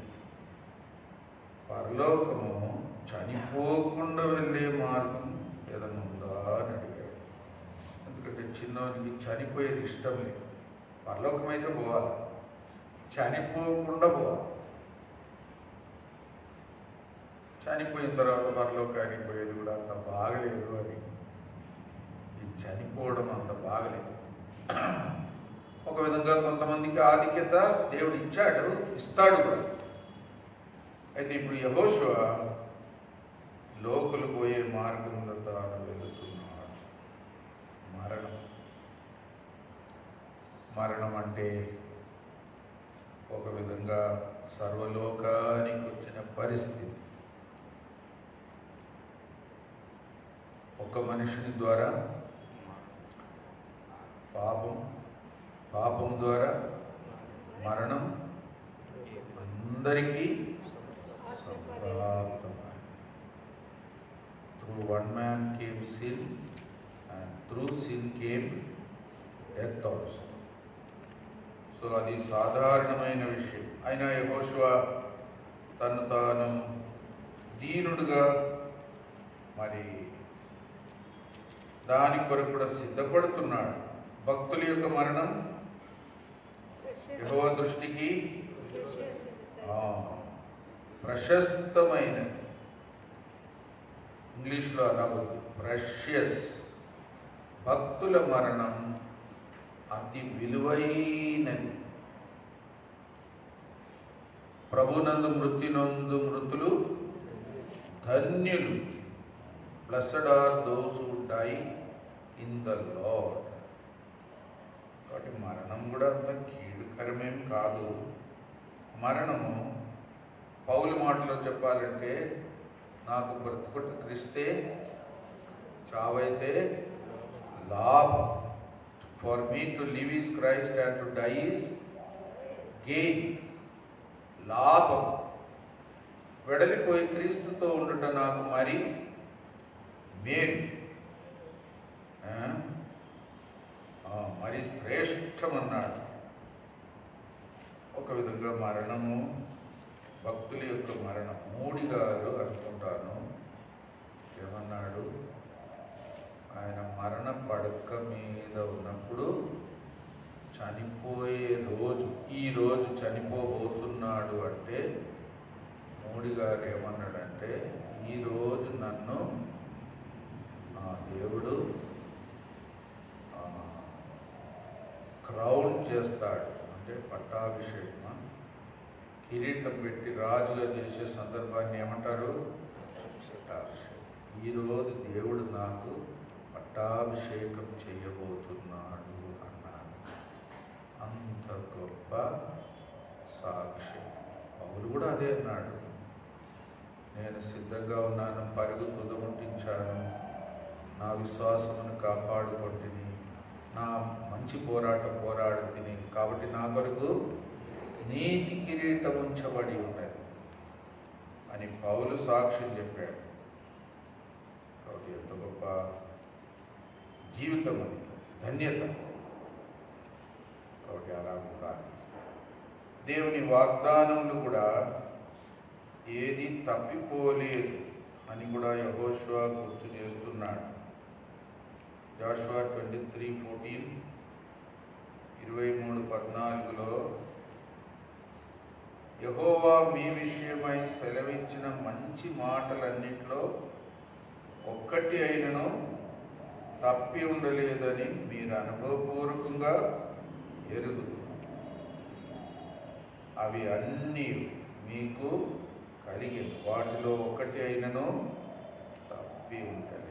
పరలోకము చనిపోకుండా వెళ్ళే మార్గం ఏదన్నా ఉందా అని అడిగాడు. ఎందుకంటే చిన్నవానికి చనిపోయేది ఇష్టం లేదు. పరలోకం అయితే పోవాలి, చనిపోకుండా పోవాలి. చనిపోయిన తర్వాత పరలోకానికి పోయేది కూడా అంత బాగలేదు అని, ఈ చనిపోవడం అంత బాగలేదు. ఒక విధంగా కొంతమందికి ఆధిక్యత దేవుడు ఇచ్చాడు, ఇస్తాడు కూడా. అయితే ఇప్పుడు యెహోషువ లోకులు పోయే మార్గంలో తాను వెళుతున్నాడు. మరణం అంటే ఒక విధంగా సర్వలోకానికి వచ్చిన పరిస్థితి. ఒక మనుషుని ద్వారా పాపం ద్వారా మరణం అందరికీ సంప్రాప్తమైంది. Through one man came sin, and through sin came death also. So అది సాధారణమైన విషయం. అయినా యెహోషువ తను తాను దీనుడుగా మరి దాని కొరకు కూడా సిద్ధపడుతున్నాడు. భక్తుల యొక్క మరణం యెహోవా దృష్టికి ప్రశస్తమైన, ఇంగ్లీష్లో అలా ఉంది, ప్రెషియస్. భక్తుల మరణం అతి విలువైనది. ప్రభునందు మృత్యునందు మృతులు ధన్యులు. Blessed are those who die in the Lord. కాబట్టి మరణం కూడా అంత కీడుకరమేం కాదు. మరణము పౌలు మాటలో చెప్పాలంటే, నాకు బ్రతుకుట క్రీస్తే, చావైతే లాభం. For me to live is Christ and to die is gain. లాభం. వెడలిపోయి క్రీస్తుతో ఉండుట నాకు మరి మేలు, మరి శ్రేష్టమన్నాడు. ఒక విధంగా మరణము, భక్తుల యొక్క మరణం, మూడి గారు అనుకుంటాను ఏమన్నాడు, ఆయన మరణ పడక మీద ఉన్నప్పుడు చనిపోయే రోజు, ఈ రోజు చనిపోబోతున్నాడు అంటే, మూడి గారు ఏమన్నాడంటే, ఈరోజు నన్ను దేవుడు క్రౌన్ చేస్తాడు, అంటే పట్టాభిషేకం, కిరీటం పెట్టి రాజుగా చేసే సందర్భాన్ని ఏమంటారు? పట్టాభిషేకం. ఈరోజు దేవుడు నాకు పట్టాభిషేకం చేయబోతున్నాడు అన్నాడు. అంత గొప్ప సాక్ష్యం. పౌలు కూడా అదే అన్నాడు, నేను సిద్ధంగా ఉన్నాను, పరుగు తుదముట్టించాను, నా విశ్వాసమును కాపాడుకొంటిని, నా మంచి పోరాటం పోరాడుతిని, కాబట్టి నా కొరకు నీతి కిరీటం ఉంచబడి ఉన్నది అని పౌలు సాక్ష్యం చెప్పాడు. కాబట్టి ఎంత గొప్ప జీవితం అది, ధన్యత. కాబట్టి అలా ఉండాలి. దేవుని వాగ్దానములు కూడా ఏది తప్పిపోలేదు అని కూడా యెహోషువ గుర్తు చేస్తున్నాడు. జాషువా 23:14, 23:14లో యెహోవా మీ విషయమై సెలవిచ్చిన మంచి మాటలన్నింటిలో ఒక్కటి అయినను తప్పి ఉండలేదని మీరు అనుభవపూర్వకంగా ఎరుగుదు. అవి అన్నీ మీకు కలిగింది, వాటిలో ఒకటి అయినను తప్పి ఉండలేదు.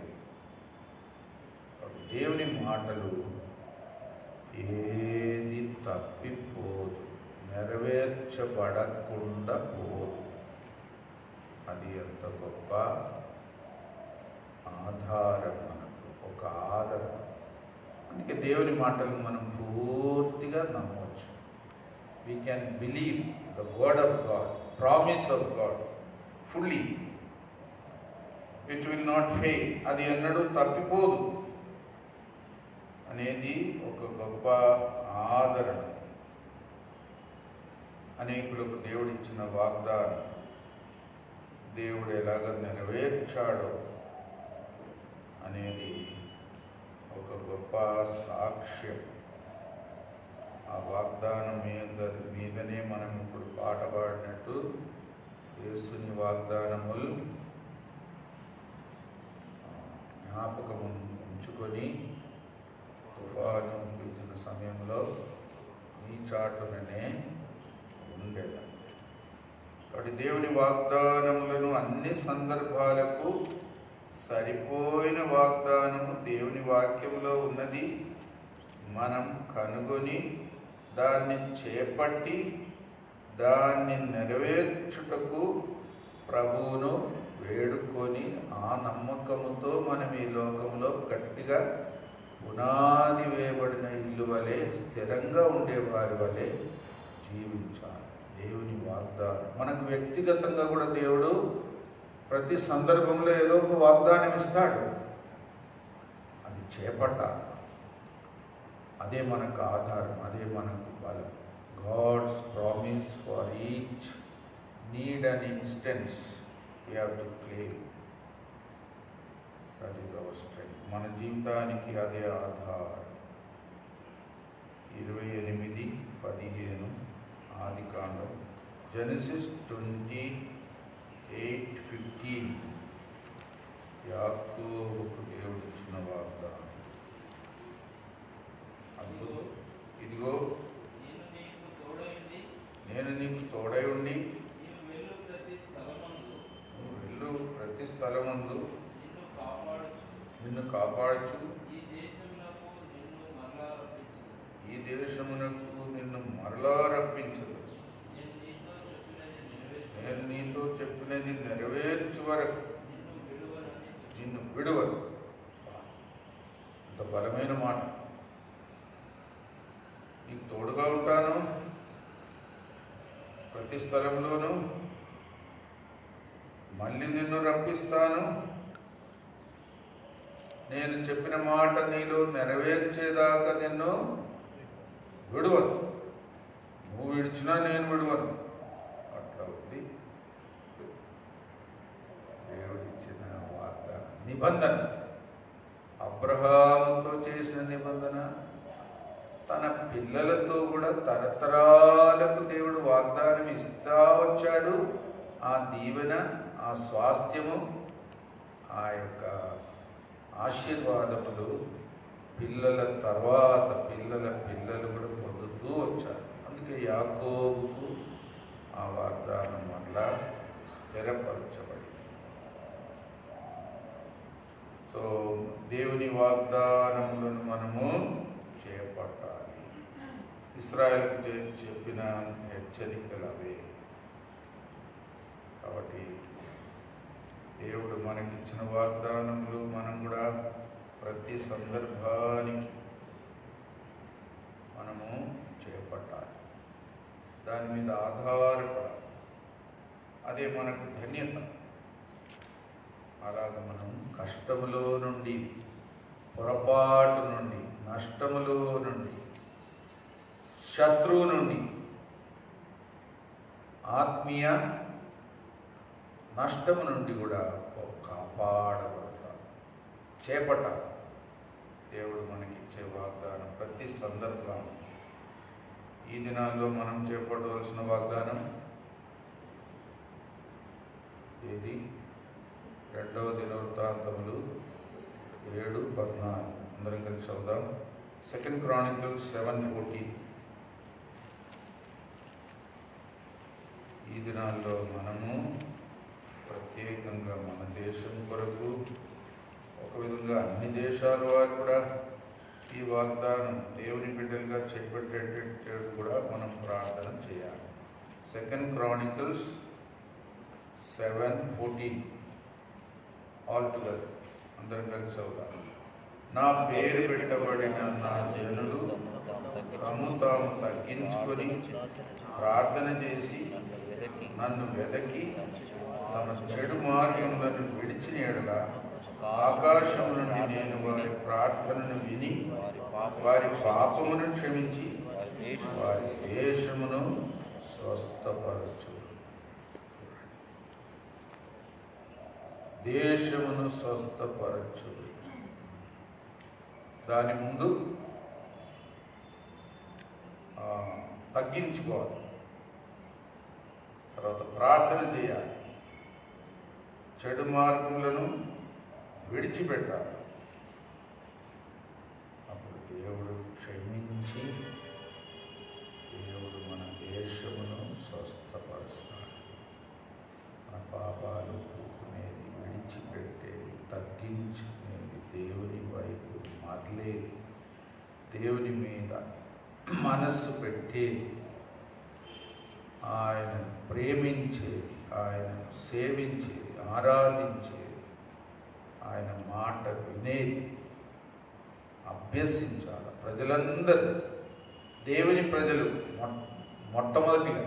దేవుని మాటలు ఏది తప్పిపోదు, నెరవేరుతుంది. నెరవేర్చబడకుండా పోదు. అది ఎంత గొప్ప ఆధారం, మనకు ఒక ఆధారం. అందుకే దేవుని మాటలు మనం పూర్తిగా నమ్మవచ్చు. We can believe the word of God, promise of God fully. It will not fail. అది ఎన్నడూ తప్పిపోదు అనేది ఒక గొప్ప ఆదరణ. అనేకులకు దేవుడిచ్చిన వాగ్దానం దేవుడు ఎలాగ నెరవేర్చాడో అనేది ఒక గొప్ప సాక్ష్యం. ఆ వాగ్దానం మీదనే మనం ఇప్పుడు పాట పాడినట్టు యేసుని వాగ్దానములు జ్ఞాపకం ఉంచుకొని తుఫాను పిలిచిన సమయంలో నీ చాటుననే ఉండేది. కాబట్టి దేవుని వాగ్దానములను అన్ని సందర్భాలకు సరిపోయిన వాగ్దానము దేవుని వాక్యములో ఉన్నది. మనం కనుగొని దాన్ని చేపట్టి దాన్ని నెరవేర్చుటకు ప్రభువును వేడుకొని ఆ నమ్మకముతో మనం ఈ లోకంలో గట్టిగా పునాది వేయబడిన ఇల్లు వలె స్థిరంగా ఉండేవారి వలె జీవించాలి. దేవుని వాగ్దానం మనకు వ్యక్తిగతంగా కూడా దేవుడు ప్రతి సందర్భంలో ఏదో ఒక వాగ్దానం ఇస్తాడు. అది చేపట్టాలి. అదే మనకు ఆధారం, అదే మనకు బలం. God's promise for each need and instance we have to claim. That is our strength. మన జీవితానికి అదే ఆధారం. 28:15 ఆదికాండం, జెనసిస్ 28:15 యాకోబుకు దేవుడు ఇచ్చిన వాగ్దానం. అద్భుతం. ఇదిగో నేను నీకు తోడై ఉండి ప్రతి స్థలమందు నిన్ను కాపాడుచు ఈ దేశమునకు నిన్ను మరలా రప్పించదు. నేను నీతో చెప్పినది నెరవేర్చు వరకు నిన్ను విడువను. అంత బలమైన మాట. నీకు తోడుగా ఉంటాను ప్రతి స్థలంలోనూ, మళ్ళీ నిన్ను రప్పిస్తాను, నేను చెప్పిన మాట నీలో నెరవేర్చేదాకా నిన్ను విడువను, నువ్వు విడిచినా నేను విడువను. అట్లా ఉంది దేవుడిచ్చిన వాగ్దానం. నిబంధన, అబ్రహాముతో చేసిన నిబంధన, తన పిల్లలతో కూడా తరతరాలకు దేవుడు వాగ్దానం ఇస్తా వచ్చాడు. ఆ దీవెన, ఆ స్వాస్థ్యము, ఆ యొక్క ఆశీర్వాదములు పిల్లల తర్వాత పిల్లల పిల్లలు కూడా పొందుతూ వచ్చారు. అందుకే యాకోబుకు ఆ వాగ్దానం వల్ల స్థిరపరచబడింది. సో దేవుని వాగ్దానములను మనము చేపట్టాలి. ఇశ్రాయేలుకు చెప్పిన హెచ్చరికలు అవే. కాబట్టి దేవుడు మనకిచ్చిన వాగ్దానములు మనం కూడా ప్రతి సందర్భానికి మనము చేపట్టాలి, దాని మీద ఆధారపడాలి. అదే మనకు ధన్యత. అలాగ మనం కష్టములో నుండి, పొరపాటు నుండి, నష్టములో నుండి, శత్రువు నుండి, ఆత్మీయ నష్టము నుండి కూడా కాపాడబడతాం. చేపట్టాలి. దేవుడు మనకిచ్చే వాగ్దానం ప్రతి సందర్భం. ఈ దినాల్లో మనం చేపట్టవలసిన వాగ్దానం ఏది? 2వ దినవృత్తాంతములు 7:14. అందరం కలిసి చదువుదాం. 2 Chronicles 7:14. ఈ దినాల్లో మనము ప్రత్యేకంగా మన దేశం కొరకు, ఒక విధంగా అన్ని దేశాల వారు కూడా ఈ వాగ్దానం దేవుని బిడ్డలుగా చేపట్టేటట్టు కూడా మనం ప్రార్థన చేయాలి. 2 Chronicles 7:14 ఆల్ టుగెదర్ అందరం కలిసి చదువుతాం. నా పేరు పెట్టబడిన నా జనులు తము తాము తగ్గించుకొని ప్రార్థన చేసి నన్ను వెదకి తమ చెడు మార్గములను విడిచిన యెడల ఆకాశం నుండి నేను వారి ప్రార్థనను విని వారి పాపమును క్షమించి వారి దేశమును స్వస్థపరచు. దేశమును స్వస్థపరచు. దాని ముందు తగ్గించుకోవాలి, తర్వాత ప్రార్థన చేయాలి, చెడు మార్గములను విడిచిపెట్టాలి. అప్పుడు దేవుడు క్షమించి దేవుడు మన దేశమును స్వస్థపరుస్తాడు. మన పాపాలు పూకునేది, విడిచిపెట్టేది, తగ్గించుకునేది, దేవుని వైపు మరలేది, దేవుని మీద మనస్సు పెట్టేది, ఆయనను ప్రేమించేది, ఆయనను సేవించేది, ఆరాధించేది, ఆయన మాట వినేది అభ్యసించాలి. ప్రజలందరూ, దేవుని ప్రజలు మొట్టమొదటిగా,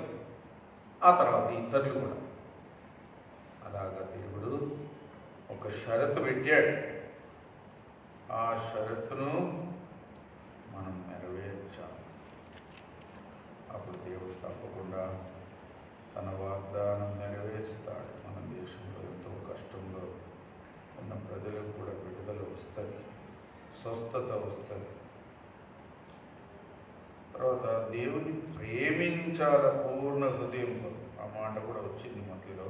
ఆ తర్వాత ఇతరులు కూడా. అలాగా దేవుడు ఒక షరతు పెట్టాడు. ఆ షరతును మనం నెరవేర్చాలి. అప్పుడు దేవుడు తప్పకుండా తన వాగ్దానం నెరవేరుస్తాడు. మన దేశంలో ఎంతో కష్టంలో ఉన్న ప్రజలకు కూడా విడుదల వస్తుంది, స్వస్థత వస్తుంది. తర్వాత దేవుని ప్రేమించాల పూర్ణ హృదయంతో. ఆ మాట కూడా వచ్చింది మధ్యలో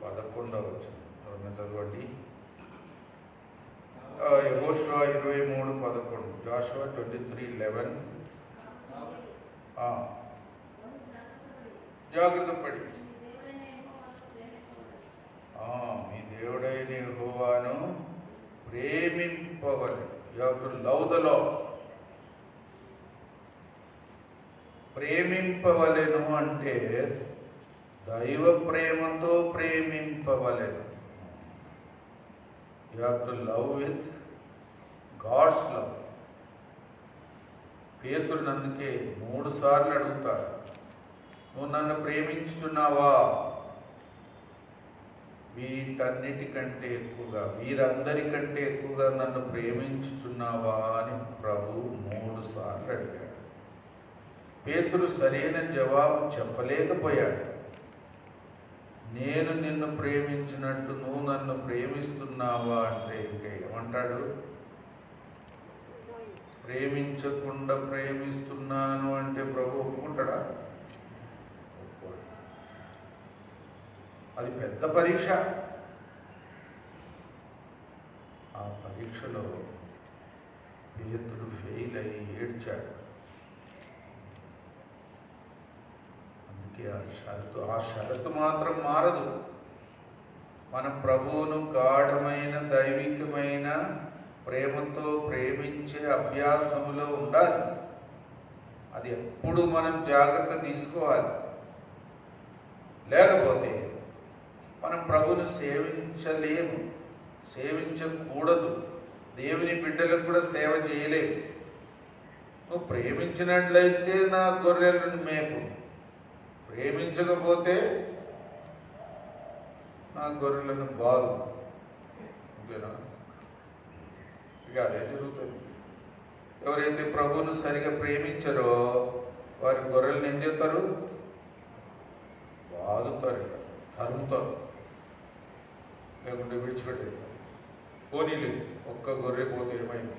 11వ వచనం. ఎవరైనా చదవండి. యెహోషువ 23:11, జాషువా 23:11. జాగ్రత్త పడి మీ దేవుడైన యెహోవాను ప్రేమింపవలెను. You have to love the lord. ప్రేమింపవలెను అంటే దైవ ప్రేమతో ప్రేమింపవలెను. You have to love with God's love. పేతురుని అందుకే 3 సార్లు అడుగుతాడు, నువ్వు నన్ను ప్రేమించుచున్నావా? వీటన్నిటికంటే ఎక్కువగా, వీరందరికంటే ఎక్కువగా నన్ను ప్రేమించుచున్నావా అని ప్రభు 3 సార్లు అడిగాడు. పేతురు సరైన జవాబు చెప్పలేకపోయాడు. నేను నిన్ను ప్రేమించినట్టు నువ్వు నన్ను ప్రేమిస్తున్నావా అంటే ఇంకా ఏమంటాడు? ప్రేమించకుండా ప్రేమిస్తున్నాను అంటే ప్రభు ఒప్పుకుంటాడా? ఒప్పుకోడు. అది పెద్ద పరీక్ష. ఆ పరీక్షలో పేతురు ఫెయిల్ అయ్యి ఏడ్చాడు. అందుకే ఆ షరతు మాత్రం మారదు. మన ప్రభువును గాఢమైన దైవికమైన ప్రేమతో ప్రేమించే అభ్యాసములో ఉండాలి. అది ఎప్పుడు మనం జాగ్రత్త తీసుకోవాలి. లేకపోతే మనం ప్రభువును సేవించలేము, సేవించకూడదు. దేవుని బిడ్డలకు కూడా సేవ చేయలేము. నువ్వు ప్రేమించినట్లయితే నా గొర్రెలను మేపు, ప్రేమించకపోతే నా గొర్రెలను బాగు. ఓకేనా? ఇక అదే జరుగుతుంది. ఎవరైతే ప్రభువును సరిగా ప్రేమించరో వారి గొర్రెలను ఏం చేస్తారు? బాదుతారు, ఇక తరుముతారు, లేకుంటే విడిచిపెట్టేస్తారు. పోనీలే, ఒక్క గొర్రె పోతే ఏమైంది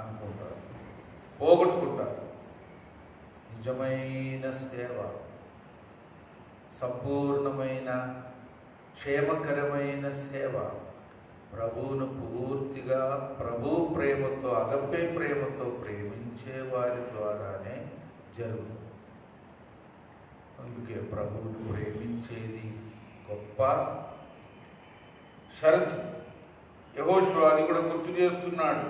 అనుకుంటారు, పోగొట్టుకుంటారు. నిజమైన సేవ, సంపూర్ణమైన క్షేమకరమైన సేవ ప్రభువును పూర్తిగా ప్రభు ప్రేమతో, అగపే ప్రేమతో ప్రేమించే వారి ద్వారానే జరుగుతుంది. అందుకే ప్రభువును ప్రేమించేది గొప్ప షరతు. యెహోషువ అది కూడా గుర్తు చేస్తున్నాడు.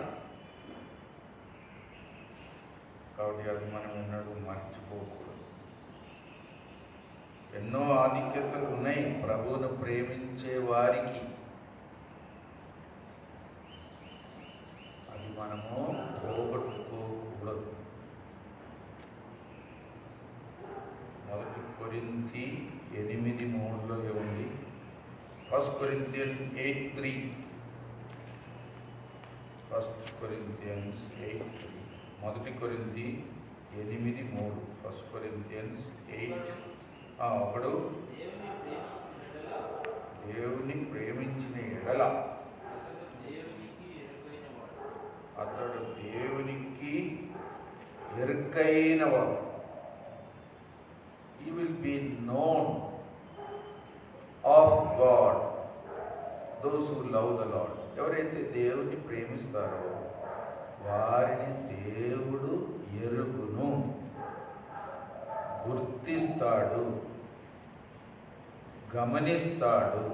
కాబట్టి అది మనం ఎన్నడూ మర్చిపోకూడదు. ఎన్నో ఆధిక్యతలు ఉన్నాయి ప్రభువును ప్రేమించే వారికి. అది మనము పోగొట్టుకోకూడదు. 1 కొరింథీ 8:3 ఉంది. 1 Corinthians 8:3. 1 Corinthians 8:3. 1 కొరింథీ 8:3. 1 Corinthians 8. ఒకడు దేవుని ప్రేమించిన ఎడల అతడు దేవునికి ఎరుకైన వాడు. He will be known of God, those who love the Lord. ఎవరైతే దేవుని ప్రేమిస్తారో వారిని దేవుడు ఎరుగును, గుర్తిస్తాడు, గమనిస్తాడు,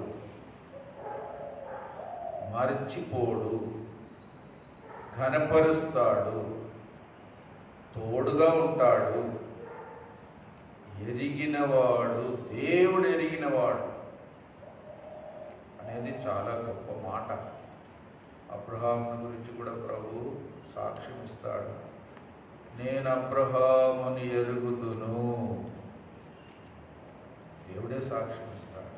మర్చిపోడు, ఘనపరుస్తాడు, తోడుగా ఉంటాడు. ఎరిగినవాడు, దేవుడు ఎరిగినవాడు అనేది చాలా గొప్ప మాట. అబ్రహామును గురించి కూడా ప్రభు సాక్ష్యం ఇస్తాడు. నేను అబ్రహాముని ఎరుగుదును. దేవుడే సాక్ష్యం ఇస్తాడు.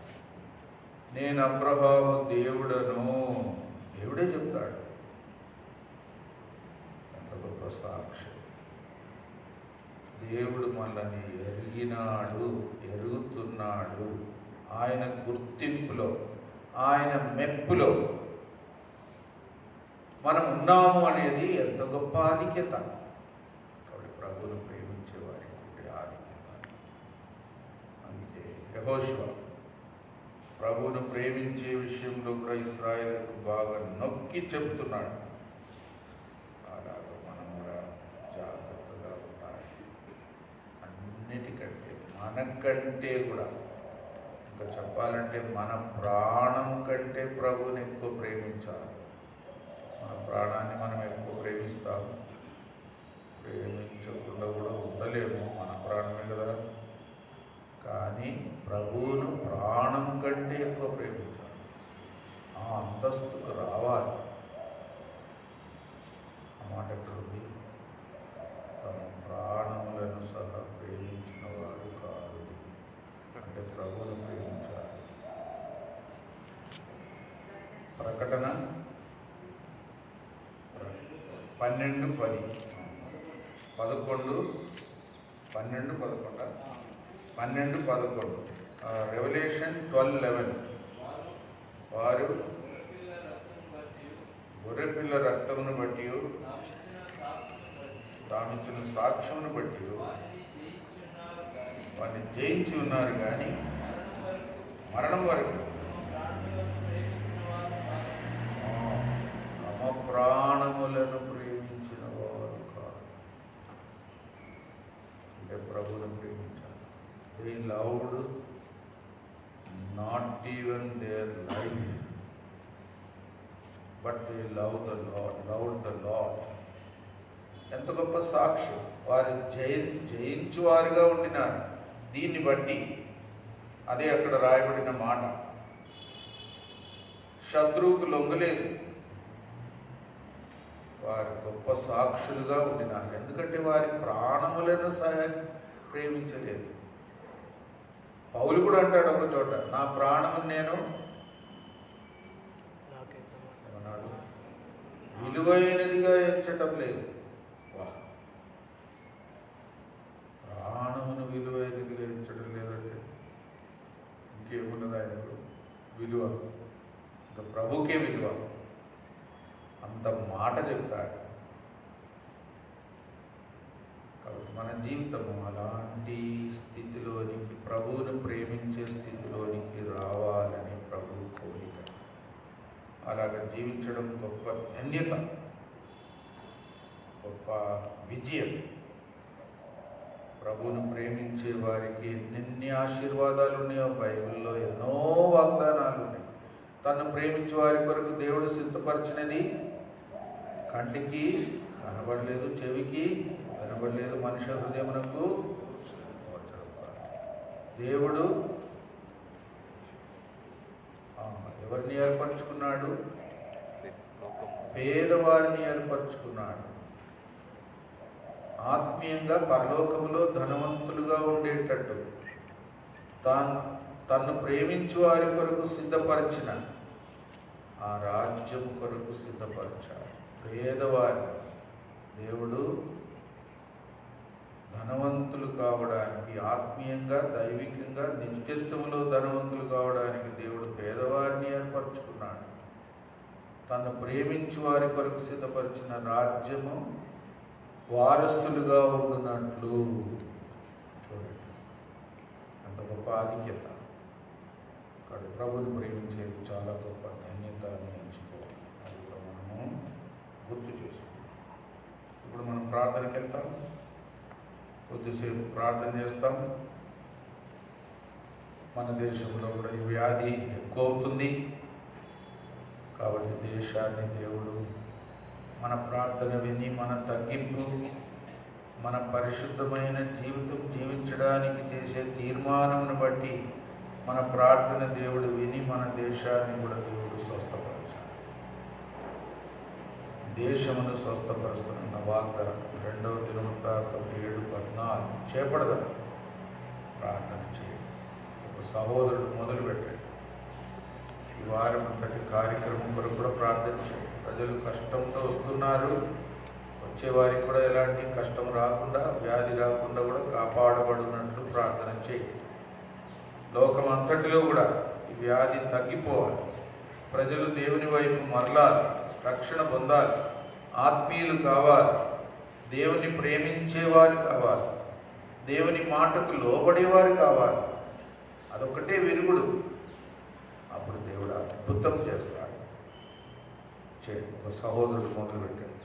నేను అబ్రహాము దేవుడను, దేవుడే చెప్తాడు. ఎంత గొప్ప సాక్ష్యం. దేవుడు మనల్ని ఎరిగినాడు, ఎరుగుతున్నాడు. ఆయన గుర్తింపులో, ఆయన మెప్పులో మనం ఉన్నాము అనేది ఎంత గొప్ప ఆధిక్యత. కాబట్టి ప్రభువును ప్రేమించే వారికి ఉండే ఆధిక్యత. అందుకే యెహోషువ ప్రభువును ప్రేమించే విషయంలో కూడా ఇశ్రాయేలుకు బాగా నొక్కి చెబుతున్నాడు. అలాగే మనం కూడా జాగ్రత్తగా ఉండాలి. అన్నిటికంటే మనకంటే కూడా, ఇంకా చెప్పాలంటే మన ప్రాణం కంటే ప్రభువుని ఎక్కువ ప్రేమించాలి. మన ప్రాణాన్ని మనం ఎక్కువ ప్రేమిస్తాము. ప్రేమించకుండా కూడా ఉండలేము, మన ప్రాణమే కదా. కానీ ప్రభువును ప్రాణం కంటే ఎక్కువ ప్రేమించాలి. ఆ అంతస్తుకు రావాలి. ఆ మాట ఎక్కడుంది? తమ ప్రాణములను సహా ప్రేమించిన వారు కాదు. అంటే ప్రభువును ప్రేమించాలి. ప్రకటన 12:10. 12:11. రెవల్యూషన్ 12:11. వారు గొర్రెపిల్ల రక్తమును బట్టి, తామిచ్చిన సాక్ష్యమును బట్టి వారిని జయించి ఉన్నారు. కానీ మరణం వరకు తమ ప్రాణములను ప్రేమించిన వారు కాదు. అంటే ప్రభువును ప్రేమించాలి. They loved not even their life, but they loved the lord. ఎంత గొప్ప సాక్ష్యం. వారు జయించువారుగా ఉండినారు. దీన్ని బట్టి అదే అక్కడ రాయబడిన మాట. శత్రువుకు లొంగలేదు. వారు గొప్ప సాక్షులుగా ఉండినారు. ఎందుకంటే వారి ప్రాణములను సహా ప్రేమించలేదు. పౌలు కూడా అంటాడు ఒక చోట, నా ప్రాణమును నేను ఏమన్నాడు? విలువైనదిగా ఎంచటం లేదు. ప్రాణమును విలువైనదిగా ఎంచడం లేదంటే ఇంకేమున్నది? ఆయనకు విలువ, ఇంకా ప్రభుకే విలువ. అంత మాట చెప్తాడు. కాబట్టి మన జీవితము అలాంటి స్థితిలోనికి, ప్రభువును ప్రేమించే స్థితిలోనికి రావాలని ప్రభు కోరిక. అలాగ జీవించడం గొప్ప ధన్యత, గొప్ప విజయం. ప్రభువును ప్రేమించే వారికి ఎన్ని ఆశీర్వాదాలు ఉన్నాయో బైబిల్లో ఎన్నో వాగ్దానాలు ఉన్నాయి. తను ప్రేమించే వారి కొరకు దేవుడు సిద్ధపరిచినది కంటికి కనబడలేదు, చెవికి వినబడలేదు, మనిషి హృదయమునకు దేవుడు ఎవరిని ఏర్పరచుకున్నాడు? పేదవారిని ఏర్పరచుకున్నాడు. ఆత్మీయంగా పరలోకములో ధనవంతులుగా ఉండేటట్టు తన్ను ప్రేమించు వారి కొరకు సిద్ధపరిచిన ఆ రాజ్యం కొరకు సిద్ధపరిచాడు. పేదవారి దేవుడు ధనవంతులు కావడానికి, ఆత్మీయంగా దైవికంగా నిత్యత్వంలో ధనవంతులు కావడానికి దేవుడు పేదవారిని ఏర్పరచుకున్నాడు. తను ప్రేమించు వారి కొరకు సిద్ధపరిచిన రాజ్యము వారసులుగా ఉండునట్లు. చూడండి అంత గొప్ప ఆధిక్యత. ఇక్కడ ప్రభుని ప్రేమించేది చాలా గొప్ప ధన్యత అని ఎంచుకోవాలి. అది కూడా మనము గుర్తు చేసుకుంటాం. ఇప్పుడు మనం ప్రార్థనకి వెళ్తాం, కొద్దిసేపు ప్రార్థన చేస్తాం. మన దేశంలో కూడా ఈ వ్యాధి ఎక్కువ అవుతుంది కాబట్టి దేశాన్ని దేవుడు మన ప్రార్థన విని, మన తగ్గింపు, మన పరిశుద్ధమైన జీవితం జీవించడానికి చేసే తీర్మానమును బట్టి మన ప్రార్థన దేవుడు విని మన దేశాన్ని కూడా దేవుడు స్వస్థపరచాలి. దేశమును స్వస్థపరుస్తున్న వాగ్దానం 2వ దినవృత్తాంతం 7:14 చేపడదా ప్రార్థన చేయండి. ఒక సహోదరుడు మొదలుపెట్టండి. ఈ వారం అంతటి కార్యక్రమం కొరకు కూడా ప్రార్థన చేయండి. ప్రజలు కష్టంతో వస్తున్నారు, వచ్చేవారికి కూడా ఎలాంటి కష్టం రాకుండా, వ్యాధి రాకుండా కూడా కాపాడబడినట్లు ప్రార్థన చేయండి. లోకం అంతటిలో కూడా ఈ వ్యాధి తగ్గిపోవాలి, ప్రజలు దేవుని వైపు మరలాలి, రక్షణ పొందాలి, ఆత్మీయులు కావాలి, దేవుని ప్రేమించేవారు కావాలి, దేవుని మాటకు లోబడేవారు కావాలి. అదొక్కటే విరుగుడు. అప్పుడు దేవుడు అద్భుతం చేస్తాడు. ఒక సహోదరుడు మొదలుపెట్టాడు.